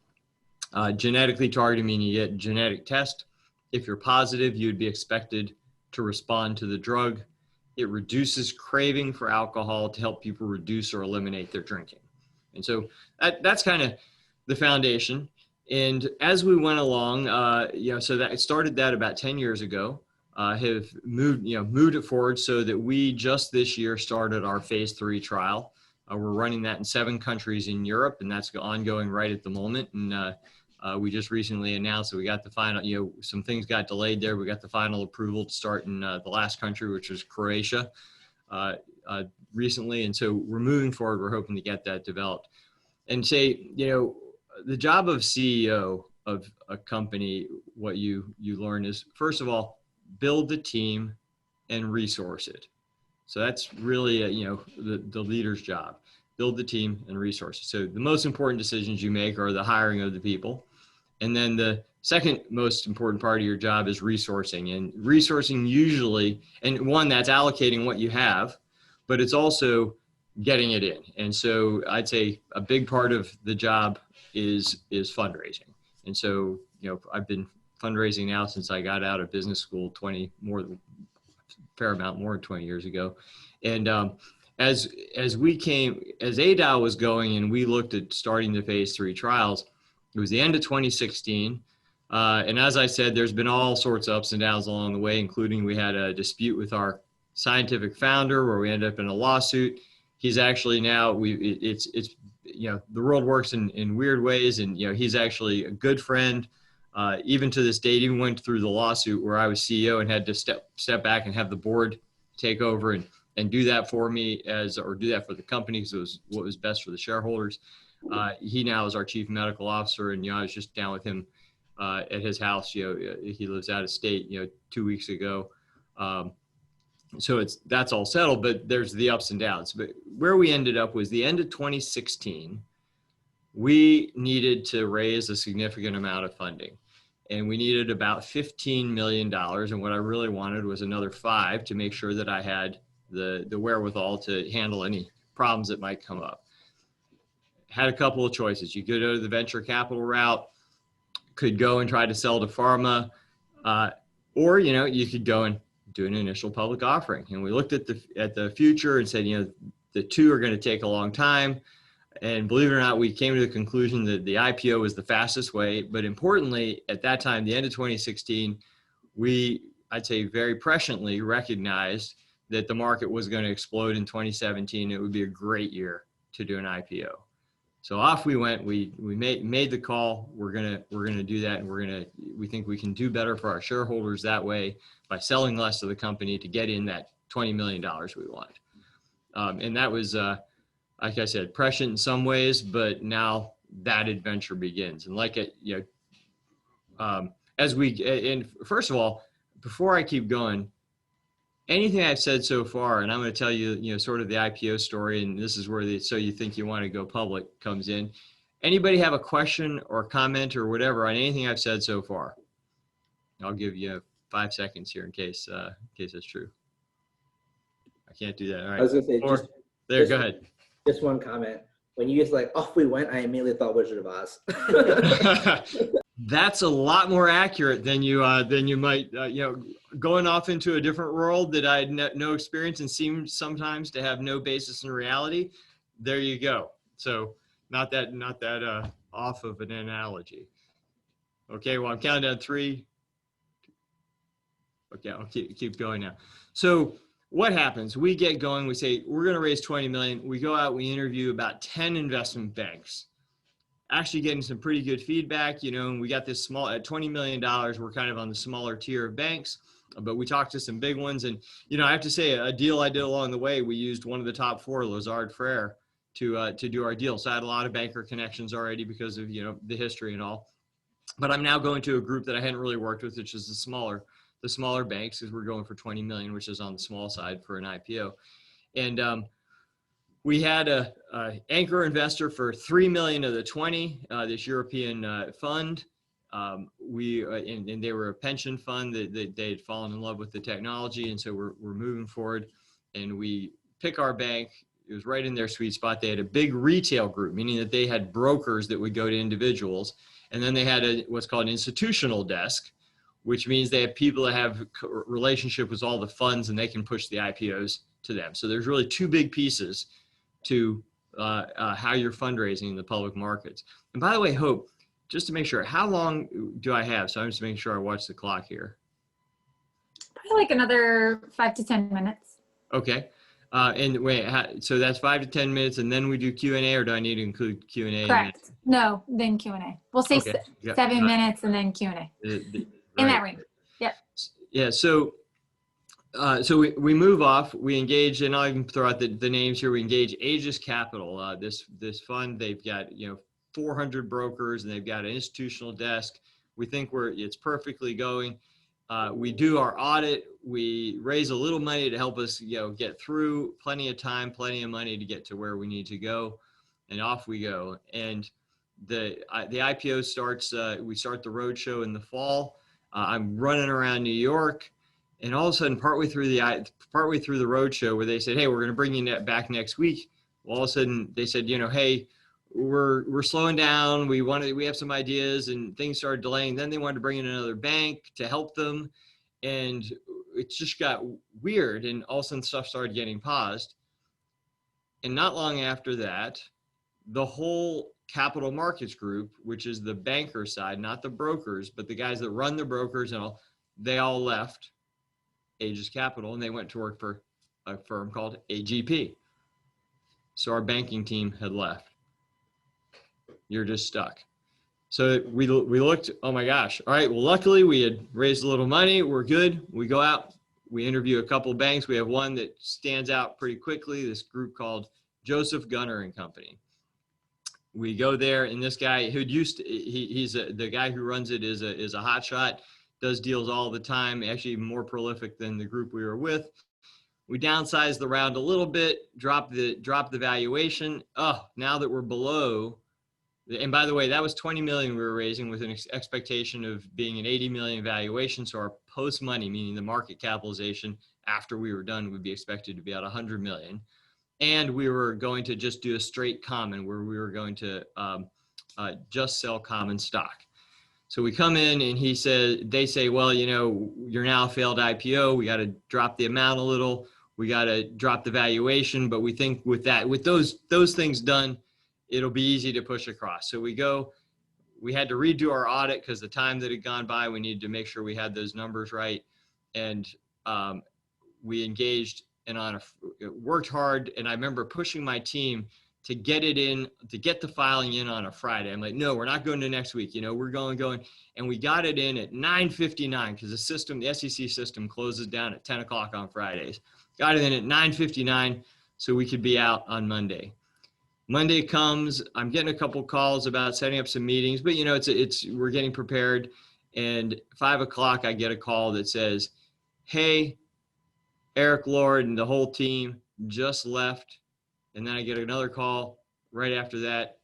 Genetically targeted, meaning you get a genetic test. If you're positive, you'd be expected to respond to the drug. It reduces craving for alcohol to help people reduce or eliminate their drinking. And so that's kind of the foundation. And as we went along, so that it started that about 10 years ago, have moved it forward so that we just this year started our phase 3 trial. We're running that in 7 countries in Europe, and that's ongoing right at the moment. And we just recently announced that we got the final, some things got delayed there. We got the final approval to start in the last country, which was Croatia, recently. And so we're moving forward. We're hoping to get that developed. And the job of CEO of a company, what you learn is, first of all, build the team and resource it. So that's really, the leader's job. Build the team and resources. So the most important decisions you make are the hiring of the people. And then the second most important part of your job is resourcing. And resourcing usually, and one, that's allocating what you have, but it's also getting it in. And so I'd say a big part of the job is fundraising. And so, I've been fundraising now since I got out of business school more than 20 years ago. And as ADIAL was going and we looked at starting the phase 3 trials, it was the end of 2016. And as I said, there's been all sorts of ups and downs along the way, including we had a dispute with our scientific founder where we ended up in a lawsuit. He's actually now, the world works in weird ways, and he's actually a good friend. Even to this date, even went through the lawsuit where I was CEO and had to step back and have the board take over and do that for me or do that for the company, because it was what was best for the shareholders. He now is our chief medical officer, and I was just down with him at his house. He lives out of state. 2 weeks ago. So that's all settled, but there's the ups and downs. But where we ended up was the end of 2016. We needed to raise a significant amount of funding, and we needed about $15 million. And what I really wanted was another $5 million to make sure that I had the wherewithal to handle any problems that might come up. Had a couple of choices. You could go to the venture capital route, could go and try to sell to pharma, or you could go and do an initial public offering. And we looked at the future and said, the 2 are going to take a long time. And believe it or not, we came to the conclusion that the IPO was the fastest way. But importantly, at that time, the end of 2016, I'd say very presciently recognized that the market was going to explode in 2017. It would be a great year to do an IPO. So off we went. We made the call. We're gonna do that, and we think we can do better for our shareholders that way by selling less of the company to get in that $20 million we want. And that was, like I said, prescient in some ways, but now that adventure begins. And and first of all, before I keep going, anything I've said so far, and I'm going to tell you, sort of the IPO story, and this is where So You Think You Want to Go Public comes in. Anybody have a question or comment or whatever on anything I've said so far? I'll give you 5 seconds here in case that's true. I can't do that. All right. I was going to say, Go ahead. Just one comment. When you guys off we went, I immediately thought Wizard of Oz. That's a lot more accurate than you might, going off into a different world that I had no experience and seemed sometimes to have no basis in reality. There you go. So not that off of an analogy. Okay, well, I'm counting down 3. Okay, I'll keep going now. So what happens? We get going, we say, we're going to raise 20 million. We go out, we interview about 10 investment banks. Actually getting some pretty good feedback, and we got this small, at $20 million, we're kind of on the smaller tier of banks, but we talked to some big ones. And, I have to say, a deal I did along the way, we used one of the top 4, Lazard Frere, to do our deal. So I had a lot of banker connections already because of, the history and all. But I'm now going to a group that I hadn't really worked with, which is the smaller banks, because we're going for 20 million, which is on the small side for an IPO. And, we had a anchor investor for 3 million of the 20, this European fund. And they were a pension fund that they had fallen in love with the technology. And so we're moving forward, and we pick our bank. It was right in their sweet spot. They had a big retail group, meaning that they had brokers that would go to individuals. And then they had what's called an institutional desk, which means they have people that have relationship with all the funds, and they can push the IPOs to them. So there's really 2 big pieces to how you're fundraising in the public markets. And by the way, Hope, just to make sure, how long do I have? So I'm just making sure I watch the clock here. Probably another 5 to 10 minutes. Okay. And wait, so that's 5 to 10 minutes, and then we do Q&A, or do I need to include Q&A? Correct. No, then Q&A. We'll say 7 minutes and then Q&A. In that range. Yep. Yeah. So we move off, we engage, and I'll even throw out the names here. We engage Aegis Capital, this fund. They've got, 400 brokers, and they've got an institutional desk. We think it's perfectly going. We do our audit. We raise a little money to help us, get through, plenty of time, plenty of money to get to where we need to go, and off we go. And the IPO starts, we start the roadshow in the fall. I'm running around New York. And all of a sudden, partway through the roadshow, where they said, "Hey, we're going to bring you back next week," well, all of a sudden they said, "Hey, we're slowing down. We have some ideas," and things started delaying. Then they wanted to bring in another bank to help them, and it just got weird. And all of a sudden, stuff started getting paused. And not long after that, the whole capital markets group, which is the banker side, not the brokers, but the guys that run the brokers and all, they all left Aegis Capital, and they went to work for a firm called AGP. So our banking team had left. You're just stuck. So we looked, oh my gosh. All right, well, luckily we had raised a little money. We're good. We go out, we interview a couple banks. We have one that stands out pretty quickly, this group called Joseph Gunner and Company. We go there, and this guy the guy who runs it is a hot shot. Does deals all the time, actually more prolific than the group we were with. We downsized the round a little bit, dropped the valuation. Oh, now that we're below, and by the way, that was 20 million we were raising with an expectation of being an 80 million valuation. So our post money, meaning the market capitalization after we were done, would be expected to be at 100 million. And we were going to just do a straight common, where we were going to just sell common stock. So we come in, and they say, well, you're now a failed IPO. We got to drop the amount a little. We got to drop the valuation. But we think with those things done, it'll be easy to push across. So we had to redo our audit because the time that had gone by, we needed to make sure we had those numbers right. And we engaged and worked hard. And I remember pushing my team to get it in, to get the filing in on a Friday. I'm like, no, we're not going to next week. We're going. And we got it in at 9:59 because the SEC system closes down at 10 o'clock on Fridays. Got it in at 9:59 so we could be out on Monday. Monday comes, I'm getting a couple calls about setting up some meetings, but we're getting prepared. And 5 o'clock, I get a call that says, hey, Eric Lord and the whole team just left. And then I get another call right after that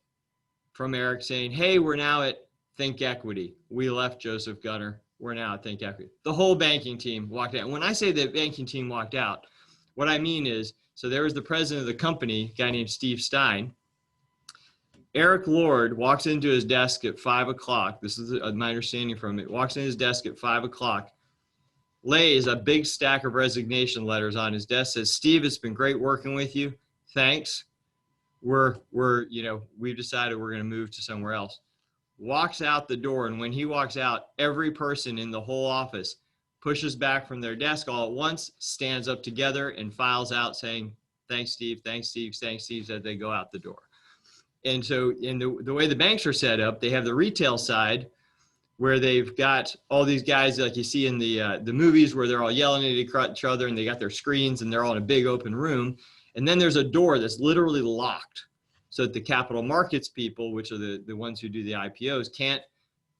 from Eric saying, hey, we're now at Think Equity. We left Joseph Gunner. We're now at Think Equity. The whole banking team walked out. When I say the banking team walked out, what I mean is, so there was the president of the company, a guy named Steve Stein. Eric Lord walks into his desk at 5 o'clock. This is my understanding from it. Walks in his desk at 5 o'clock, lays a big stack of resignation letters on his desk, says, Steve, it's been great working with you. Thanks. We've decided we're going to move to somewhere else. Walks out the door. And when he walks out, every person in the whole office pushes back from their desk all at once, stands up together and files out saying, thanks, Steve, thanks, Steve, thanks, Steve, as they go out the door. And so in the way the banks are set up, they have the retail side where they've got all these guys like you see in the movies where they're all yelling at each other and they got their screens and they're all in a big open room. And then there's a door that's literally locked so that the capital markets people, which are the ones who do the IPOs, can't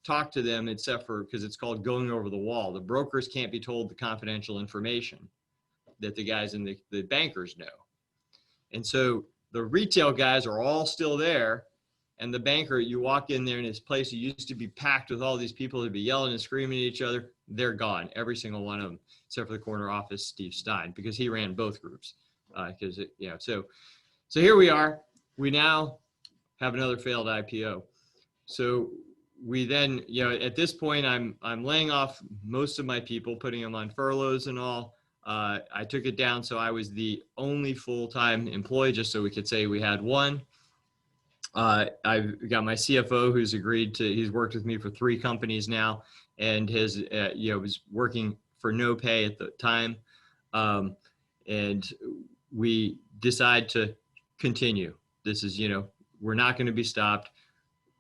talk to them except for because it's called going over the wall. The brokers can't be told the confidential information that the guys and the bankers know. And so the retail guys are all still there. And the banker, you walk in there in this place that used to be packed with all these people who'd be yelling and screaming at each other. They're gone, every single one of them, except for the corner office, Steve Stein, because he ran both groups. So here we are. We now have another failed IPO. So we then, at this point, I'm laying off most of my people, putting them on furloughs and all. I took it down so I was the only full-time employee, just so we could say we had one. I've got my CFO who's he's worked with me for 3 companies now and was working for no pay at the time. And we decide to continue. This is, we're not going to be stopped,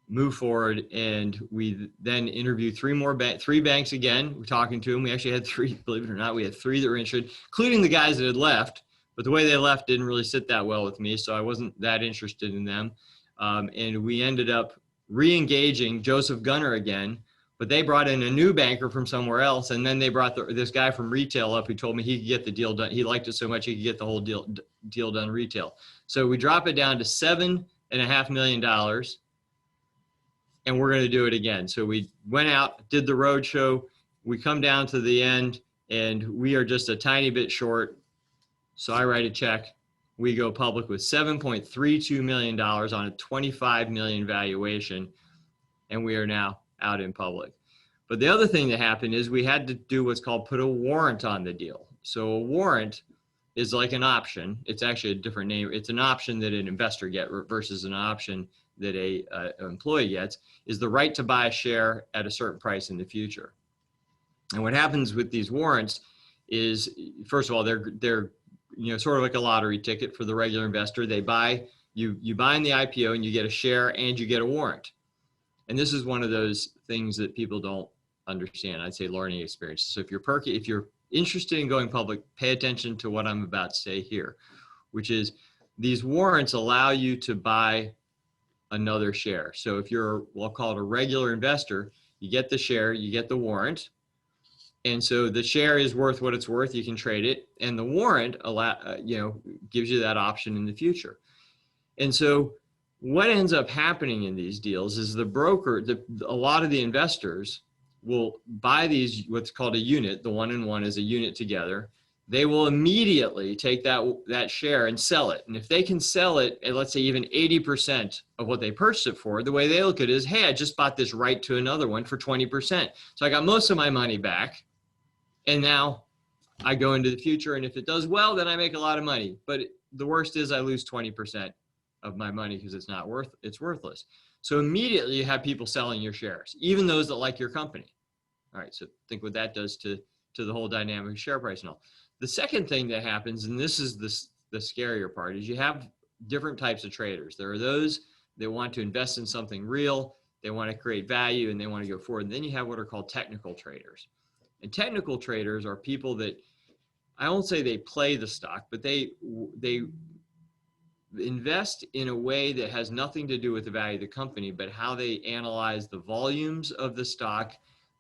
move forward. And we then interviewed 3 banks again. We're talking to them. We actually had 3, believe it or not, we had 3 that were interested, including the guys that had left, but the way they left didn't really sit that well with me. So I wasn't that interested in them. And we ended up re-engaging Joseph Gunner again, but they brought in a new banker from somewhere else. And then they brought this guy from retail up who told me he could get the deal done. He liked it so much he could get the whole deal done retail. So we drop it down to $7.5 million and we're going to do it again. So we went out, did the road show. We come down to the end and we are just a tiny bit short. So I write a check. We go public with $7.32 million on a $25 million valuation, and we are now out in public. But the other thing that happened is we had to do what's called put a warrant on the deal. So a warrant is like an option. It's actually a different name. It's an option that an investor gets versus an option that an employee gets, is the right to buy a share at a certain price in the future. And what happens with these warrants is, first of all, they're sort of like a lottery ticket for the regular investor. They buy, you buy in the IPO and you get a share and you get a warrant. And this is one of those things that people don't understand. I'd say learning experience. So if you're interested in going public, pay attention to what I'm about to say here, which is these warrants allow you to buy another share. So if you're, we'll call it a regular investor, you get the share, you get the warrant. And so the share is worth what it's worth. You can trade it, and the warrant gives you that option in the future. And so what ends up happening in these deals is the broker, a lot of the investors will buy these, what's called a unit. The 1-in-1 is a unit together. They will immediately take that share and sell it. And if they can sell it at, let's say, even 80% of what they purchased it for, the way they look at it is, hey, I just bought this right to another one for 20%. So I got most of my money back. And now I go into the future. And if it does well, then I make a lot of money. But the worst is I lose 20%. of my money because it's worthless. So immediately you have people selling your shares, even those that like your company. All right, so think what that does to the whole dynamic of share price and all. The second thing that happens, and this is the scarier part, is you have different types of traders. There are those that want to invest in something real, they want to create value, and they want to go forward. And then you have what are called technical traders. And technical traders are people that, I won't say they play the stock, but they invest in a way that has nothing to do with the value of the company, but how they analyze the volumes of the stock,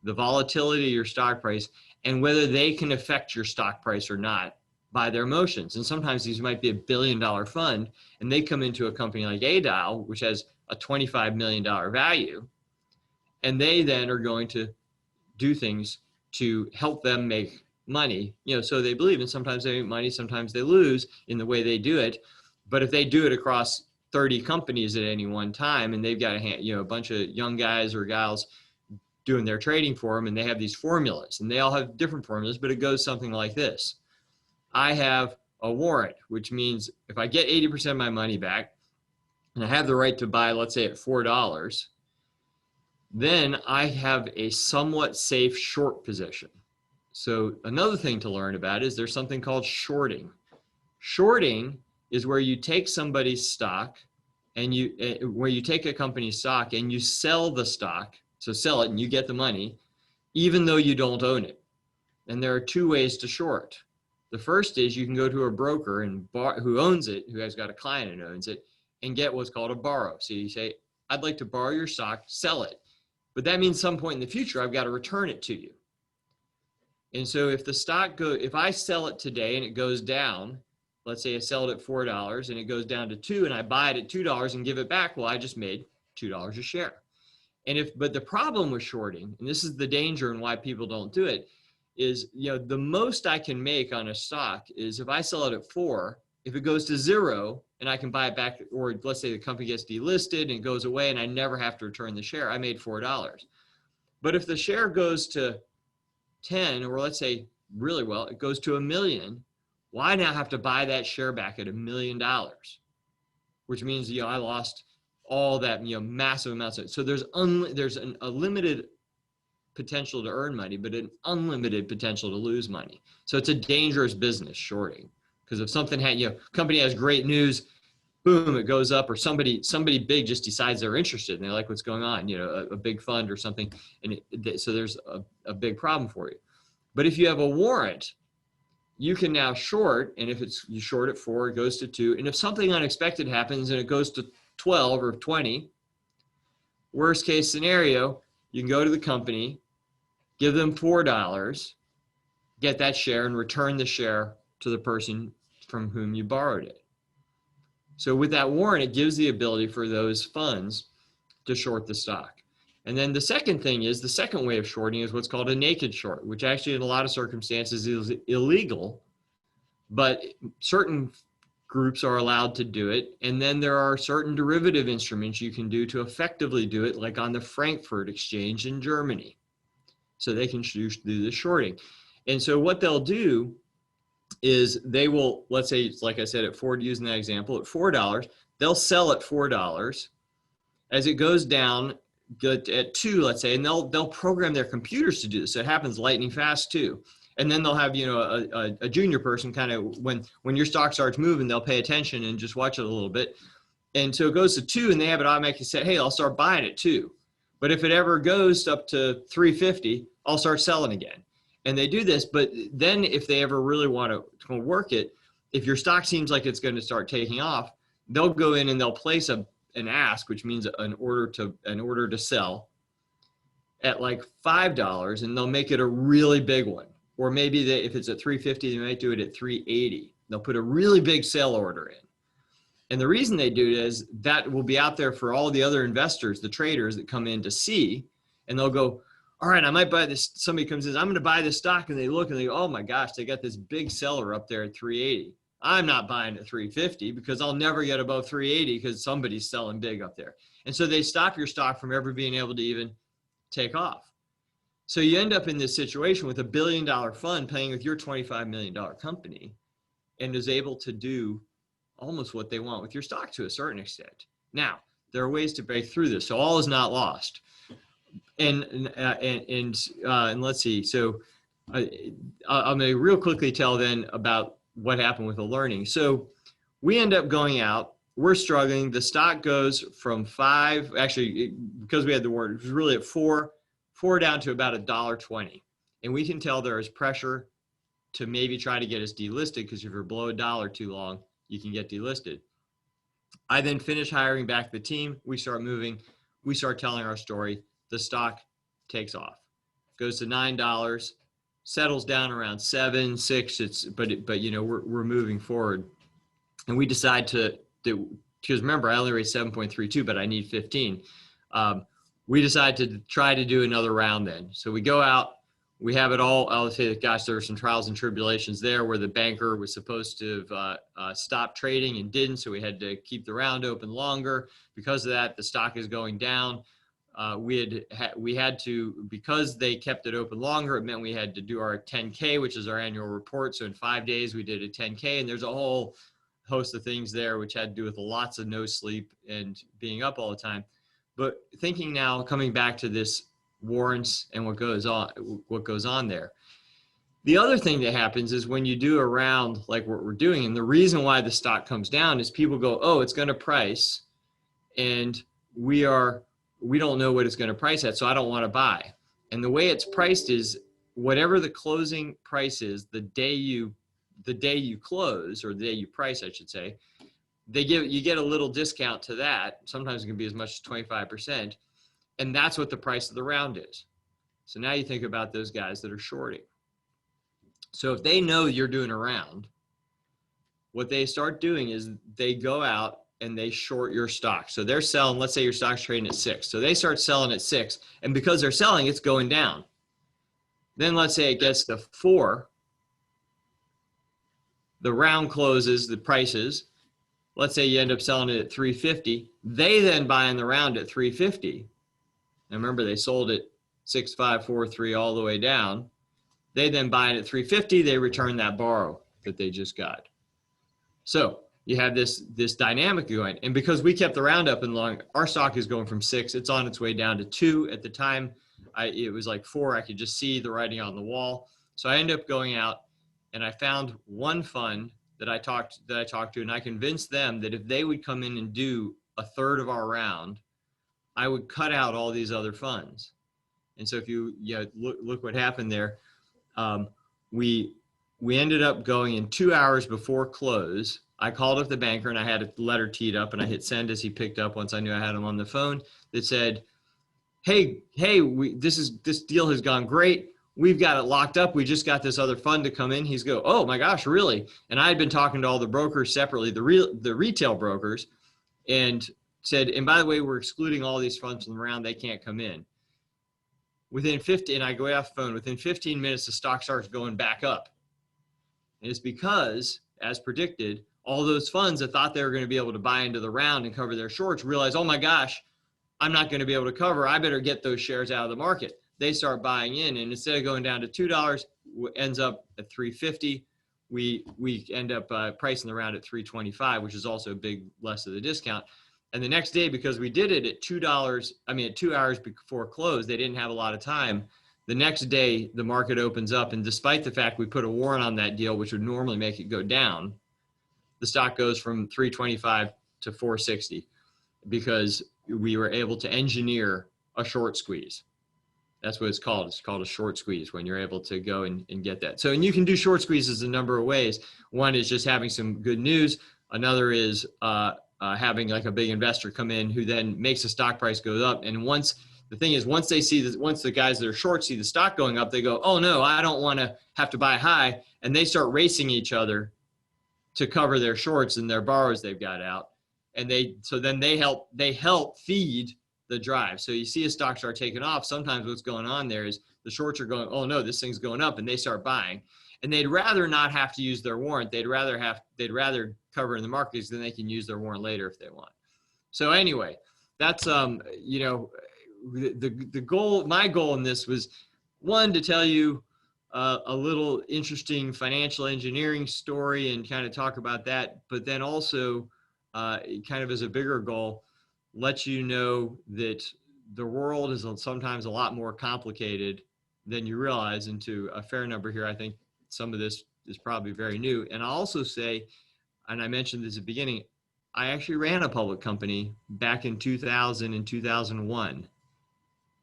the volatility of your stock price, and whether they can affect your stock price or not by their emotions. And sometimes these might be $1 billion fund, and they come into a company like A-Dial, which has a $25 million value, and they then are going to do things to help them make money, so they believe, and sometimes they make money, sometimes they lose in the way they do it. But if they do it across 30 companies at any one time, and they've got a bunch of young guys or gals doing their trading for them, and they have these formulas, and they all have different formulas, but it goes something like this. I have a warrant, which means if I get 80% of my money back, and I have the right to buy, let's say at $4, then I have a somewhat safe short position. So another thing to learn about is there's something called shorting. Shorting is where you take somebody's stock and where you take a company's stock and you sell the stock. So sell it and you get the money, even though you don't own it. And there are two ways to short. The first is you can go to a broker who owns it, who has got a client and owns it, and get what's called a borrow. So you say, I'd like to borrow your stock, sell it. But that means some point in the future, I've got to return it to you. And so if the stock if I sell it today and it goes down, let's say I sell it at $4 and it goes down to $2 and I buy it at $2 and give it back, well, I just made $2 a share. But the problem with shorting, and this is the danger and why people don't do it, is, the most I can make on a stock is if I sell it at $4, if it goes to $0 and I can buy it back, or let's say the company gets delisted and it goes away and I never have to return the share, I made $4. But if the share goes to 10, or let's say really well, it goes to $1 million, well, I now have to buy that share back at $1 million, which means, I lost all that, massive amounts of it. So there's a limited potential to earn money, but an unlimited potential to lose money. So it's a dangerous business, shorting, because if something company has great news, boom, it goes up, or somebody big just decides they're interested and they like what's going on, a big fund or something. And so there's a big problem for you. But if you have a warrant, you can now short, and if you short at 4, it goes to 2. And if something unexpected happens and it goes to 12 or 20, worst case scenario, you can go to the company, give them $4, get that share, and return the share to the person from whom you borrowed it. So with that warrant, it gives the ability for those funds to short the stock. And then the second way of shorting is what's called a naked short, which actually in a lot of circumstances is illegal, but certain groups are allowed to do it. And then there are certain derivative instruments you can do to effectively do it, like on the Frankfurt exchange in Germany. So they can do the shorting. And so what they'll do is they will, let's say, like I said, at $4, using that example, at $4, they'll sell at $4. As it goes down at $2, let's say, and they'll program their computers to do this. So it happens lightning fast too. And then they'll have, a junior person kind of, when your stock starts moving, they'll pay attention and just watch it a little bit. And so it goes to 2 and they have it automatically set, hey, I'll start buying at 2. But if it ever goes up to 350, I'll start selling again. And they do this, but then if they ever really want to work it, if your stock seems like it's going to start taking off, they'll go in and they'll place an ask, which means an order to sell at like $5, and they'll make it a really big one. Or maybe if it's at 350, they might do it at 380. They'll put a really big sell order in. And the reason they do it is that will be out there for all the other investors, the traders that come in to see, and they'll go, all right, I might buy this. Somebody comes in, I'm going to buy this stock, and they look and they go, oh my gosh, they got this big seller up there at 380. I'm not buying at 350 because I'll never get above 380 because somebody's selling big up there. And so they stop your stock from ever being able to even take off. So you end up in this situation with $1 billion fund paying with your $25 million company, and is able to do almost what they want with your stock to a certain extent. Now, there are ways to break through this, so all is not lost. And let's see. So I'm going to real quickly tell then about what happened with the learning. So we end up going out. We're struggling. The stock goes from 5, actually, because we had the warrant, it was really at 4 down to about $1.20. And we can tell there is pressure to maybe try to get us delisted, because if you're below $1 too long, you can get delisted. I then finish hiring back the team. We start moving. We start telling our story. The stock takes off, goes to $9, settles down around 7, 6. But you know, we're moving forward, and we decide to because remember, I only raised 7.32, but I need 15. We decide to try to do another round then. So we go out. We have it all. I'll say that, gosh, there were some trials and tribulations there where the banker was supposed to have stopped trading and didn't, so we had to keep the round open longer. Because of that, the stock is going down. We had to, because they kept it open longer, it meant we had to do our 10K, which is our annual report. So in 5 days, we did a 10K, and there's a whole host of things there which had to do with lots of no sleep and being up all the time. But thinking now, coming back to this warrants and what goes on there. The other thing that happens is when you do a round like what we're doing, and the reason why the stock comes down is people go, oh, it's going to price, and we don't know what it's going to price at, so I don't want to buy. And the way it's priced is whatever the closing price is the day you close, or the day you price, I should say, you get a little discount to that. Sometimes it can be as much as 25%. And that's what the price of the round is. So now you think about those guys that are shorting. So if they know you're doing a round, what they start doing is they go out and they short your stock. So they're selling, let's say your stock's trading at 6. So they start selling at 6. And because they're selling, it's going down. Then let's say it gets to 4. The round closes, the prices. Let's say you end up selling it at 350. They then buy in the round at 350. Now remember, they sold it 6,543 all the way down. They then buy it at 350. They return that borrow that they just got. So you have this dynamic going. And because we kept the round up and long, our stock is going from 6. It's on its way down to 2. At the time, it was like 4. I could just see the writing on the wall. So I ended up going out, and I found one fund that I talked to, and I convinced them that if they would come in and do a third of our round, I would cut out all these other funds. And so if you look what happened there, we ended up going in 2 hours before close. I called up the banker, and I had a letter teed up, and I hit send as he picked up once I knew I had him on the phone, that said, hey, this deal has gone great. We've got it locked up. We just got this other fund to come in. He's go, oh my gosh, really? And I had been talking to all the brokers separately, the retail brokers, and said, and by the way, we're excluding all these funds from the round. They can't come in. And I go off the phone, within 15 minutes, the stock starts going back up. And it's because, as predicted, all those funds that thought they were going to be able to buy into the round and cover their shorts realize, oh my gosh, I'm not going to be able to cover. I better get those shares out of the market. They start buying in, and instead of going down to $2, ends up at $3.50. We end up pricing the round at $3.25, which is also a big less of the discount. And the next day, because we did it at at 2 hours before close, they didn't have a lot of time. The next day, the market opens up, and despite the fact we put a warrant on that deal, which would normally make it go down, the stock goes from $3.25 to $4.60 because we were able to engineer a short squeeze. That's what it's called. It's called a short squeeze when you're able to go and get that. So, and you can do short squeezes a number of ways. One is just having some good news. Another is having like a big investor come in who then makes the stock price go up. And once they see this, once the guys that are short see the stock going up, they go, oh no, I don't want to have to buy high. And they start racing each other to cover their shorts and their borrows they've got out. And they help feed the drive. So you see a stock start taking off. Sometimes what's going on there is the shorts are going, oh no, this thing's going up, and they start buying. And they'd rather not have to use their warrant. They'd rather cover in the market because then they can use their warrant later if they want. So anyway, that's the goal. My goal in this was, one, to tell you a little interesting financial engineering story and kind of talk about that, but then also kind of as a bigger goal, let you know that the world is sometimes a lot more complicated than you realize. And to a fair number here, I think some of this is probably very new. And I'll also say, and I mentioned this at the beginning, I actually ran a public company back in 2000 and 2001.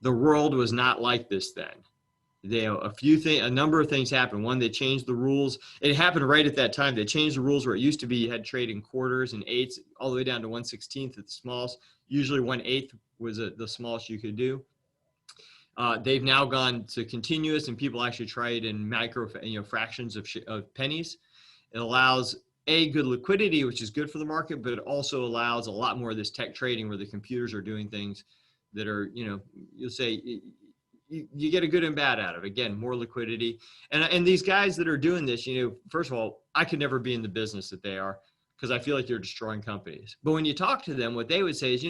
The world was not like this then. A number of things happened. One, they changed the rules. It happened right at that time. They changed the rules where it used to be you had trade in quarters and eighths, all the way down to 1/16th at the smallest. Usually 1/8 was the smallest you could do. They've now gone to continuous, and people actually trade in fractions of pennies. It allows good liquidity, which is good for the market, but it also allows a lot more of this tech trading where the computers are doing things that are, you'll say, you get a good and bad out of it. Again, more liquidity. And these guys that are doing this, first of all, I could never be in the business that they are because I feel like they're destroying companies. But when you talk to them, what they would say is,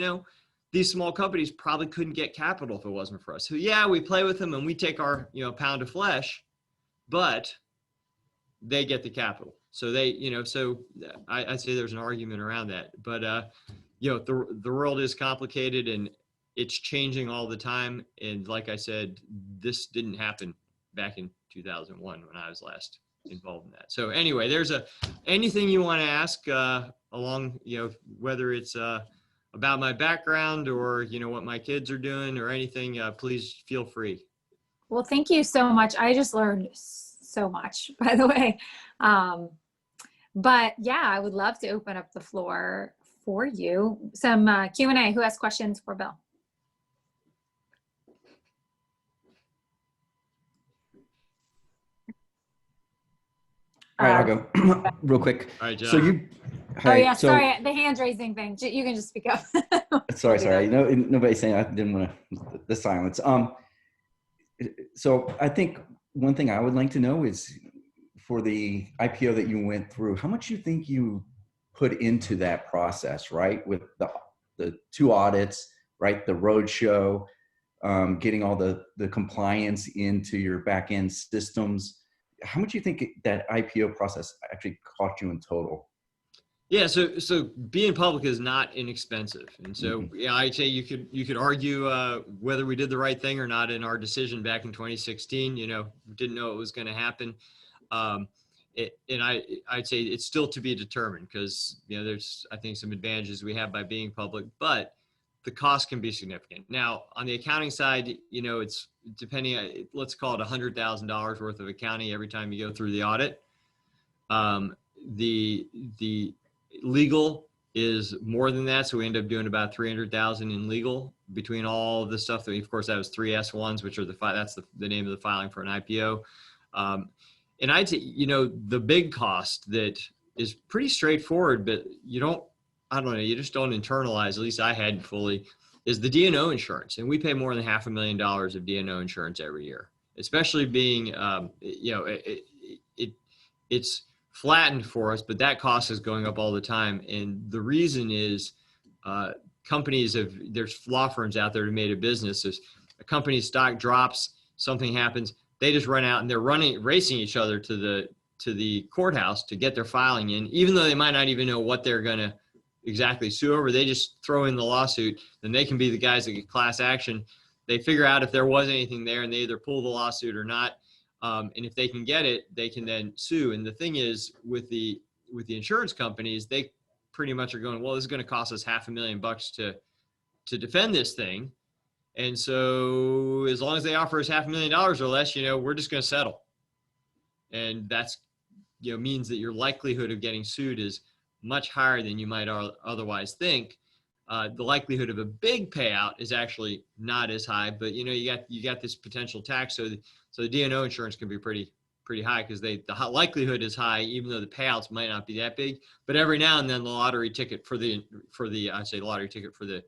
these small companies probably couldn't get capital if it wasn't for us. So yeah, we play with them and we take our, pound of flesh, but they get the capital. So I'd say there's an argument around that. But, the world is complicated and it's changing all the time. And like I said, this didn't happen back in 2001 when I was last involved in that. So anyway, anything you want to ask along, whether it's about my background or, what my kids are doing or anything, please feel free. Well, thank you so much. I just learned so much, by the way. But yeah, I would love to open up the floor for you. Some Q&A. Who has questions for Bill? All right, I'll go real quick. All right, John. So sorry, the hand raising thing. You can just speak up. sorry. Nobody's saying. I didn't want the silence. So I think one thing I would like to know is for the IPO that you went through, how much you think you put into that process, right? With the 2 audits, right? The roadshow, getting all the compliance into your back end systems. How much do you think that IPO process actually cost you in total? Yeah, so being public is not inexpensive, and so I'd say you could argue whether we did the right thing or not in our decision back in 2016. Didn't know it was going to happen, and I'd say it's still to be determined because there's I think some advantages we have by being public, but the cost can be significant. Now on the accounting side, it's depending. Let's call it $100,000 worth of accounting every time you go through the audit. The legal is more than that, so we end up doing about $300,000 in legal between all the stuff that of course that was 3 S1s, which are that's the name of the filing for an IPO. And I'd say the big cost that is pretty straightforward, but you just don't internalize, at least I hadn't fully, is the D&O insurance. And we pay more than $500,000 of D&O insurance every year, especially being, it's flattened for us, but that cost is going up all the time. And the reason is there's law firms out there who made a business. If a company's stock drops, something happens, they just run out and they're racing each other to the courthouse to get their filing in, even though they might not even know what they're going to exactly sue over. They just throw in the lawsuit, then they can be the guys that get class action. They figure out if there was anything there and they either pull the lawsuit or not. And if they can get it, they can then sue. And the thing is with the insurance companies, they pretty much are going, well, this is going to cost us $500,000 to defend this thing. And so as long as they offer us $500,000 or less, we're just going to settle. And that's, means that your likelihood of getting sued is much higher than you might otherwise think. The likelihood of a big payout is actually not as high, but you got this potential tax. So the D&O insurance can be pretty high because the likelihood is high, even though the payouts might not be that big. But every now and then the lottery ticket for the lottery ticket for the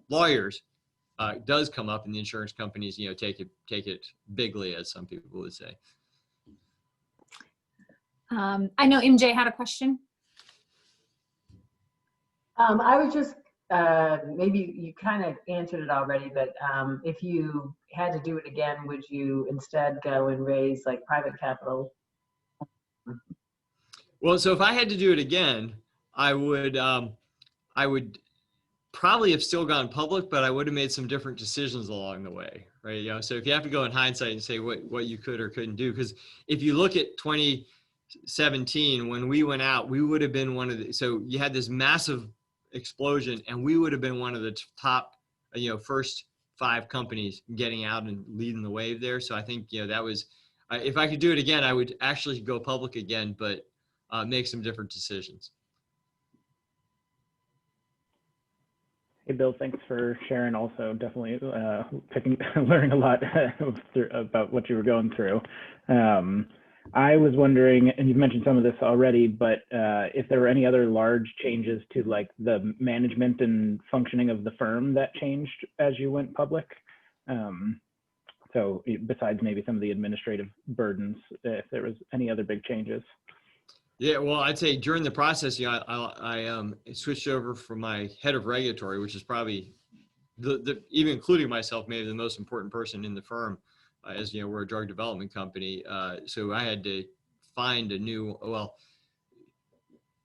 lawyers does come up, and the insurance companies take it bigly, as some people would say. I know MJ had a question. I was just maybe you kind of answered it already, but if you had to do it again, would you instead go and raise like private capital? Well, so if I had to do it again, I would probably have still gone public, but I would have made some different decisions along the way, right? You know, so if you have to go in hindsight and say what you could or couldn't do, because if you look at 2017, when we went out, we would have been one of the, so you had this massive explosion and we would have been one of the top, first 5 companies getting out and leading the wave there. So I think, that was, if I could do it again, I would actually go public again, but make some different decisions. Hey, Bill, thanks for sharing. Also, definitely learning a lot about what you were going through. I was wondering, and you've mentioned some of this already, but if there were any other large changes to like the management and functioning of the firm that changed as you went public. So besides maybe some of the administrative burdens, if there was any other big changes. Yeah, well, I'd say during the process, I switched over from my head of regulatory, which is probably even including myself, maybe the most important person in the firm, as you know, we're a drug development company. So I had to find a new,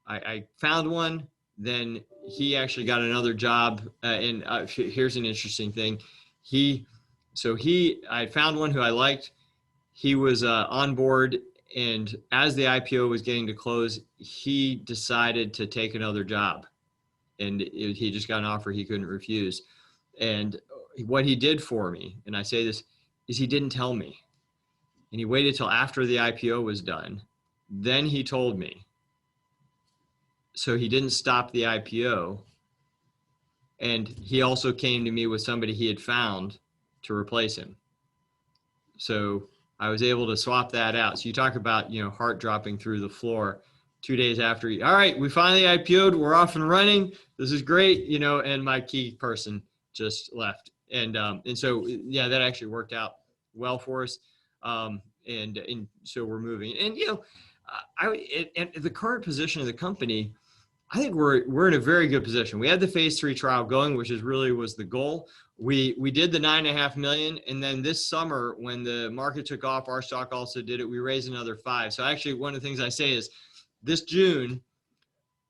I found one, then he actually got another job. And here's an interesting thing. I found one who I liked. He was on board. And as the IPO was getting to close, he decided to take another job. And he just got an offer he couldn't refuse. And what he did for me, and I say this, is he didn't tell me. And he waited till after the IPO was done. Then he told me. So he didn't stop the IPO. And he also came to me with somebody he had found to replace him. So I was able to swap that out. So you talk about, heart dropping through the floor 2 days after, all right, we finally IPO'd, we're off and running. This is great, and my key person just left. And so, yeah, that actually worked out well for us. And so we're moving. And, and the current position of the company, I think we're in a very good position. We had the phase 3 trial going, which was the goal. We did the $9.5 million, and then this summer when the market took off, our stock also did it. We raised another 5. So actually, one of the things I say is, this June,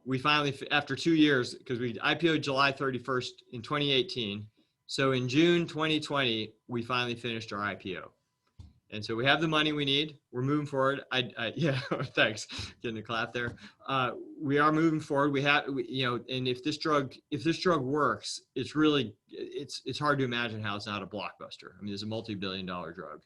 we finally, after 2 years, because we IPO'd July 31st in 2018. So in June 2020, we finally finished our IPO. And so we have the money we need. We're moving forward. Yeah, thanks. Getting a clap there. We are moving forward. And if this drug works, it's really, it's hard to imagine how it's not a blockbuster. I mean, it's a multi-billion-dollar drug.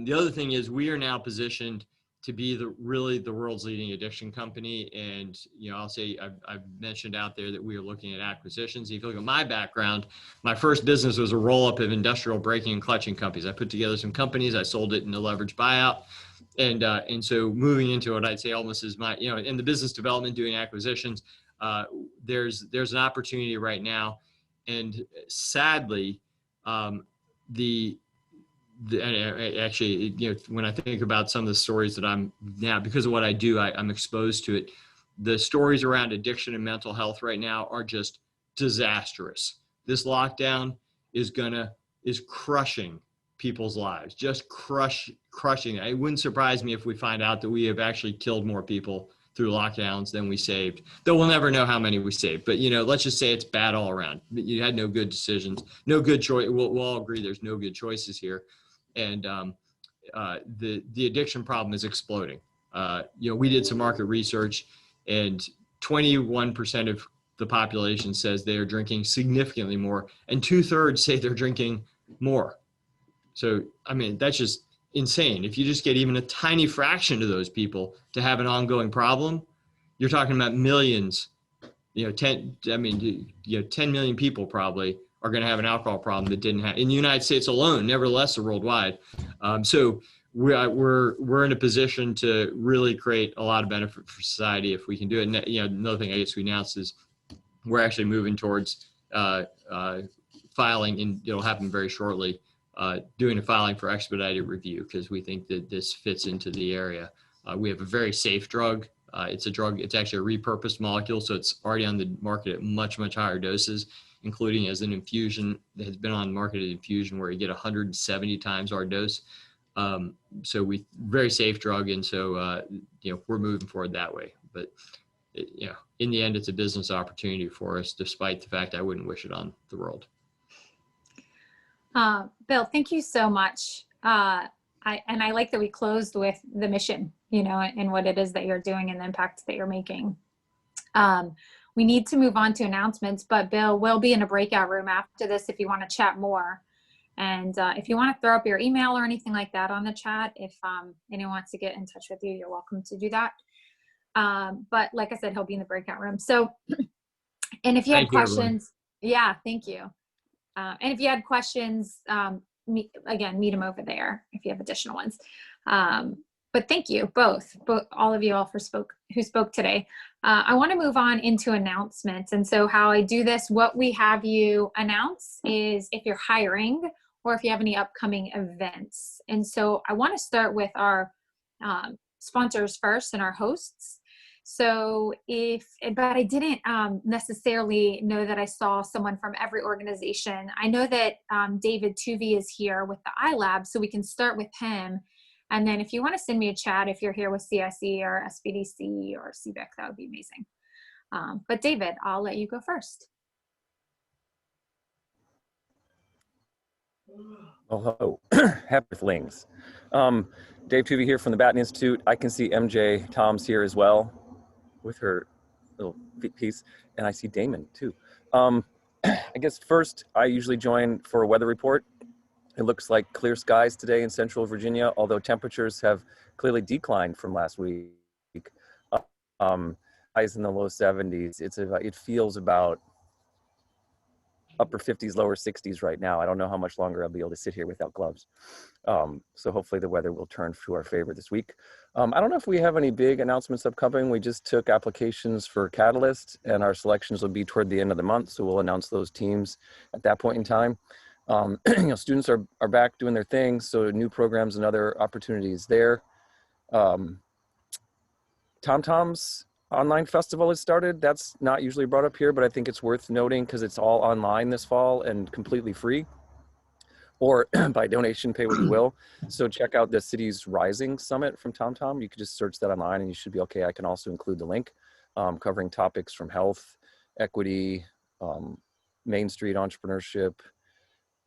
The other thing is we are now positioned to be the world's leading addiction company. And, I'll say, I've mentioned out there that we are looking at acquisitions. If you look at my background, my first business was a roll-up of industrial braking and clutching companies. I put together some companies, I sold it in a leveraged buyout. And so moving into what I'd say almost is my, in the business development, doing acquisitions, there's an opportunity right now. And sadly, actually, when I think about some of the stories that I'm now, because of what I do, I'm exposed to it. The stories around addiction and mental health right now are just disastrous. This lockdown is crushing people's lives, just crushing. It wouldn't surprise me if we find out that we have actually killed more people through lockdowns than we saved. Though we'll never know how many we saved. But, let's just say it's bad all around. You had no good decisions, no good choice. We'll all agree there's no good choices here. And the addiction problem is exploding. We did some market research, and 21% of the population says they are drinking significantly more, and 2/3 say they're drinking more. So, I mean, that's just insane. If you just get even a tiny fraction of those people to have an ongoing problem, you're talking about millions. 10 million people probably are going to have an alcohol problem that didn't have in the United States alone, nevertheless, or worldwide. So we're in a position to really create a lot of benefit for society if we can do it. And another thing I guess we announced is we're actually moving towards filing, and it'll happen very shortly, doing a filing for expedited review, because we think that this fits into the area. We have a very safe drug. It's a drug, it's actually a repurposed molecule, so it's already on the market at much, much higher doses, including as an infusion that has been on the market as infusion where you get 170 times our dose. So very safe drug. And so, we're moving forward that way. But, in the end, it's a business opportunity for us, despite the fact I wouldn't wish it on the world. Bill, thank you so much. I like that we closed with the mission, and what it is that you're doing and the impact that you're making. We need to move on to announcements, but Bill will be in a breakout room after this if you want to chat more. And if you want to throw up your email or anything like that on the chat, if anyone wants to get in touch with you, you're welcome to do that. But like I said, he'll be in the breakout room. So, and if you had questions, yeah, thank you. And if you had questions, meet him over there if you have additional ones. But thank you both all of you all who spoke today. I want to move on into announcements. And so how I do this, what we have you announce is if you're hiring or if you have any upcoming events. And so I want to start with our sponsors first and our hosts. So but I didn't necessarily know that I saw someone from every organization. I know that David Tuvey is here with the iLab, so we can start with him. And then if you want to send me a chat, if you're here with CSE or SBDC or CBEC, that would be amazing. But David, I'll let you go first. Oh, happy flings. Dave Tuvey here from the Batten Institute. I can see MJ Tom's here as well with her little piece, and I see Damon too. I guess first, I usually join for a weather report. It looks like clear skies today in Central Virginia, although temperatures have clearly declined from last week. Highs in the low 70s. It feels about upper 50s, lower 60s right now. I don't know how much longer I'll be able to sit here without gloves. So hopefully the weather will turn to our favor this week. I don't know if we have any big announcements upcoming. We just took applications for Catalyst, and our selections will be toward the end of the month. So we'll announce those teams at that point in time. Students are back doing their thing. So new programs and other opportunities there. TomTom's online festival has started. That's not usually brought up here, but I think it's worth noting because it's all online this fall and completely free, or by donation, pay what you will. So check out the Cities Rising Summit from TomTom. You can just search that online and you should be okay. I can also include the link covering topics from health, equity, Main Street entrepreneurship,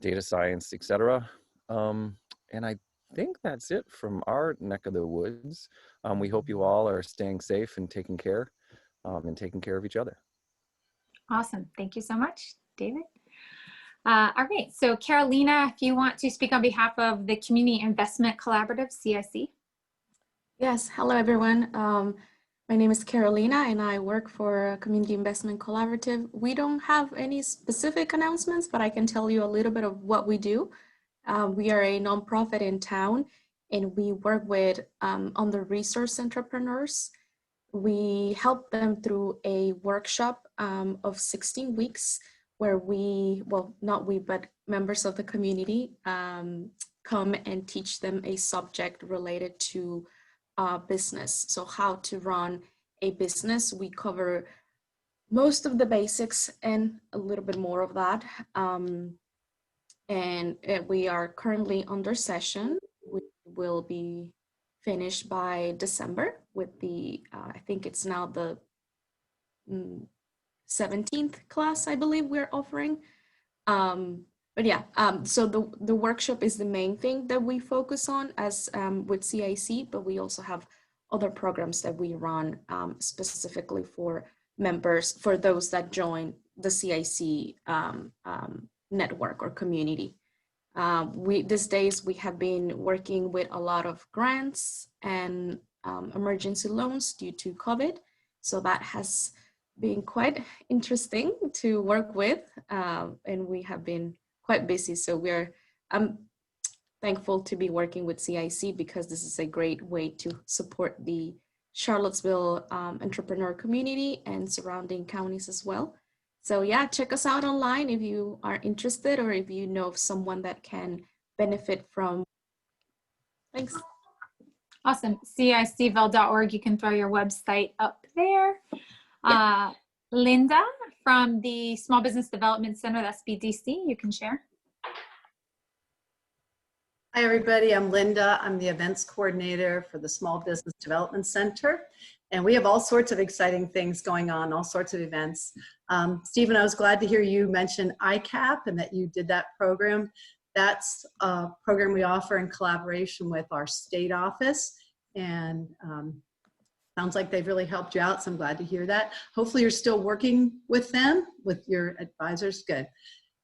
data science, etc. And I think that's it from our neck of the woods. We hope you all are staying safe and taking care of each other. Awesome. Thank you so much, David. All right. So Carolina, if you want to speak on behalf of the Community Investment Collaborative, CIC. Yes. Hello, everyone. My name is Carolina, and I work for Community Investment Collaborative. We don't have any specific announcements, but I can tell you a little bit of what we do. We are a nonprofit in town, and we work with under-resourced entrepreneurs. We help them through a workshop of 16 weeks where but members of the community come and teach them a subject related to business. So how to run a business. We cover most of the basics and a little bit more of that. And we are currently under session. We will be finished by December with the, I think it's now the 17th class, I believe we're offering. But yeah, so the workshop is the main thing that we focus on as with CIC, but we also have other programs that we run specifically for members, for those that join the CIC network or community. These days we have been working with a lot of grants and emergency loans due to COVID. So that has been quite interesting to work with, and we have been quite busy. So I'm thankful to be working with CIC because this is a great way to support the Charlottesville entrepreneur community and surrounding counties as well. So yeah, check us out online if you are interested or if you know of someone that can benefit from. Thanks. Awesome. CICville.org. You can throw your website up there. Linda from the Small Business Development Center, the SBDC, you can share. Hi, everybody. I'm Linda. I'm the events coordinator for the Small Business Development Center. And we have all sorts of exciting things going on, all sorts of events. Stephen, I was glad to hear you mention ICAP and that you did that program. That's a program we offer in collaboration with our state office. And sounds like they've really helped you out, so I'm glad to hear that. Hopefully you're still working with them, with your advisors. Good.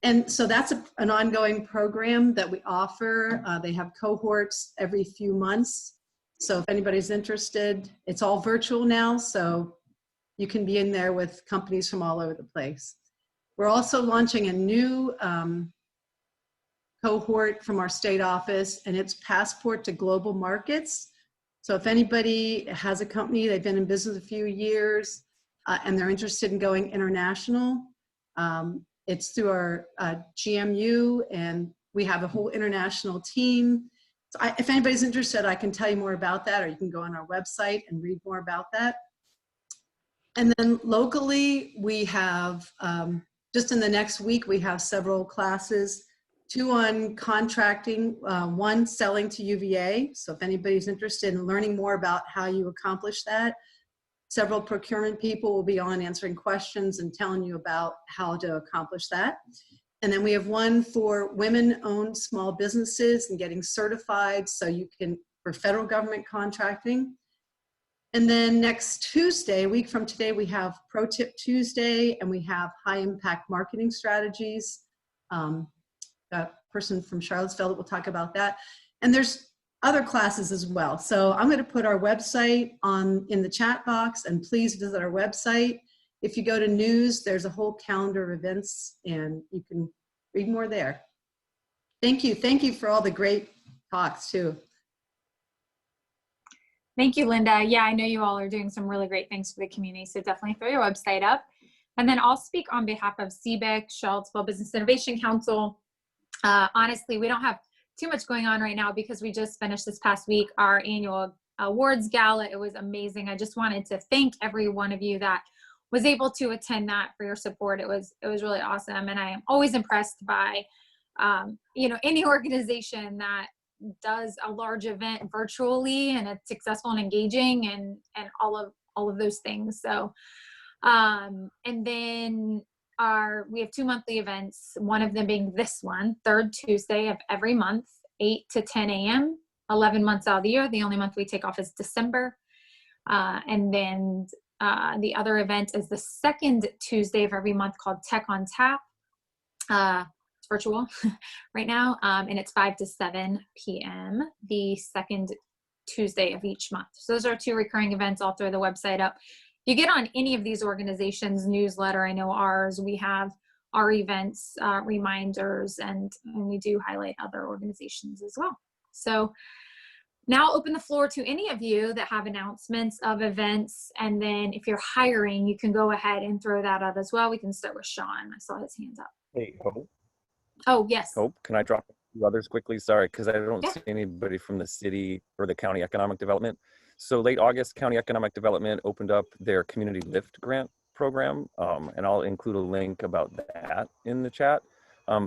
And so that's an ongoing program that we offer. They have cohorts every few months. So if anybody's interested, it's all virtual now, so you can be in there with companies from all over the place. We're also launching a new cohort from our state office, and it's Passport to Global Markets. So if anybody has a company, they've been in business a few years, and they're interested in going international, it's through our GMU, and we have a whole international team. So if anybody's interested, I can tell you more about that, or you can go on our website and read more about that. And then locally, we have, just in the next week, we have several classes, 2 on contracting, 1 selling to UVA. So if anybody's interested in learning more about how you accomplish that, several procurement people will be on answering questions and telling you about how to accomplish that. And then we have 1 for women-owned small businesses and getting certified so you can, for federal government contracting. And then next Tuesday, a week from today, we have Pro Tip Tuesday, and we have high impact marketing strategies. A person from Charlottesville will talk about that. And there's other classes as well. So I'm going to put our website in the chat box, and please visit our website. If you go to news, there's a whole calendar of events, and you can read more there. Thank you. Thank you for all the great talks too. Thank you, Linda. Yeah, I know you all are doing some really great things for the community, so definitely throw your website up. And then I'll speak on behalf of CBIC, Charlottesville Business Innovation Council. Honestly, we don't have too much going on right now because we just finished this past week our annual awards gala. It was amazing. I just wanted to thank every one of you that was able to attend that for your support. It was really awesome. And I am always impressed by, any organization that does a large event virtually and it's successful and engaging and all of those things. So, and then we have 2 monthly events, one of them being this one, 3rd Tuesday of every month, 8 to 10 a.m., 11 months out of the year. The only month we take off is December. And then the other event is the 2nd Tuesday of every month called Tech on Tap. It's virtual right now, and it's 5 to 7 p.m. the 2nd Tuesday of each month. So those are 2 recurring events. I'll throw the website up. You get on any of these organizations' newsletter. I know ours, we have our events, reminders, and we do highlight other organizations as well. So now I'll open the floor to any of you that have announcements of events. And then if you're hiring, you can go ahead and throw that up as well. We can start with Sean. I saw his hands up. Hey, Hope. Oh, yes. Hope, can I drop a few others quickly? Sorry, because I don't see anybody from the city or the county economic development. So late August, County Economic Development opened up their Community Lift Grant program, and I'll include a link about that in the chat,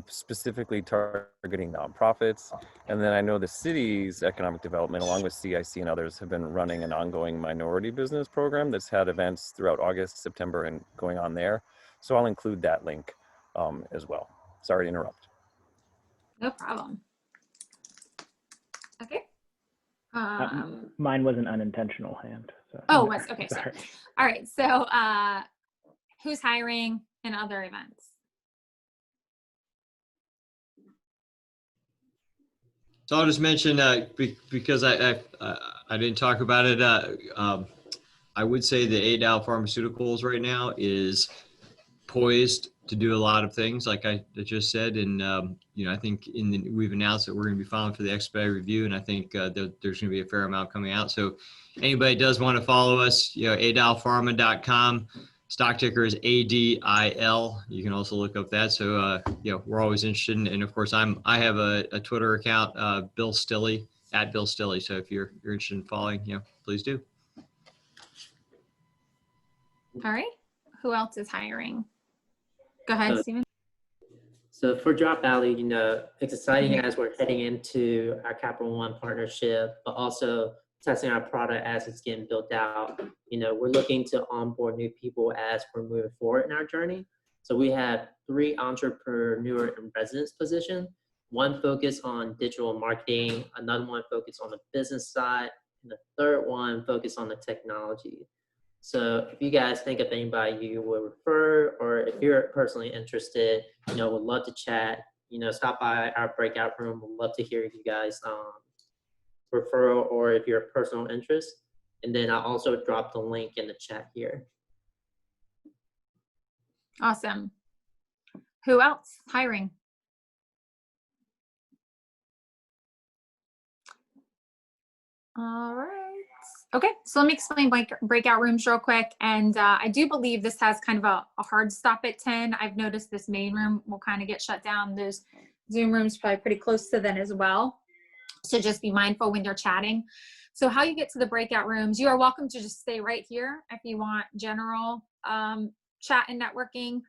specifically targeting nonprofits. And then I know the city's economic development, along with CIC and others, have been running an ongoing minority business program that's had events throughout August, September, and going on there. So I'll include that link as well. Sorry to interrupt. No problem. Okay. Mine was an unintentional hand. So. Oh, was okay. Sorry. All right. So, who's hiring and other events? So I'll just mention because I didn't talk about it. I would say the ADAL Pharmaceuticals right now is poised to do a lot of things, like I just said, and I think we've announced that we're going to be filing for the expedited review, and I think there's going to be a fair amount coming out. So anybody does want to follow us, adalpharma.com. Stock ticker is ADIL. You can also look up that. So we're always interested in, and of course I have a Twitter account, Bill Stilley, at Bill Stilley. So if you're interested in following, please do. All right. Who else is hiring? Go ahead, Steven. So for Drop Valley, it's exciting as we're heading into our Capital One partnership, but also testing our product as it's getting built out. We're looking to onboard new people as we're moving forward in our journey. So we have 3 entrepreneur in residence positions, one focused on digital marketing, another one focused on the business side, and the third one focused on the technology. So if you guys think of anybody you would refer, or if you're personally interested, would love to chat, stop by our breakout room. We'd love to hear you guys referral, or if you're a personal interest. And then I'll also drop the link in the chat here. Awesome. Who else hiring? All right. Okay, so let me explain breakout rooms real quick. And I do believe this has kind of a hard stop at 10. I've noticed this main room will kind of get shut down. Those Zoom rooms probably pretty close to then as well. So just be mindful when you're chatting. So how you get to the breakout rooms, you are welcome to just stay right here if you want general chat and networking.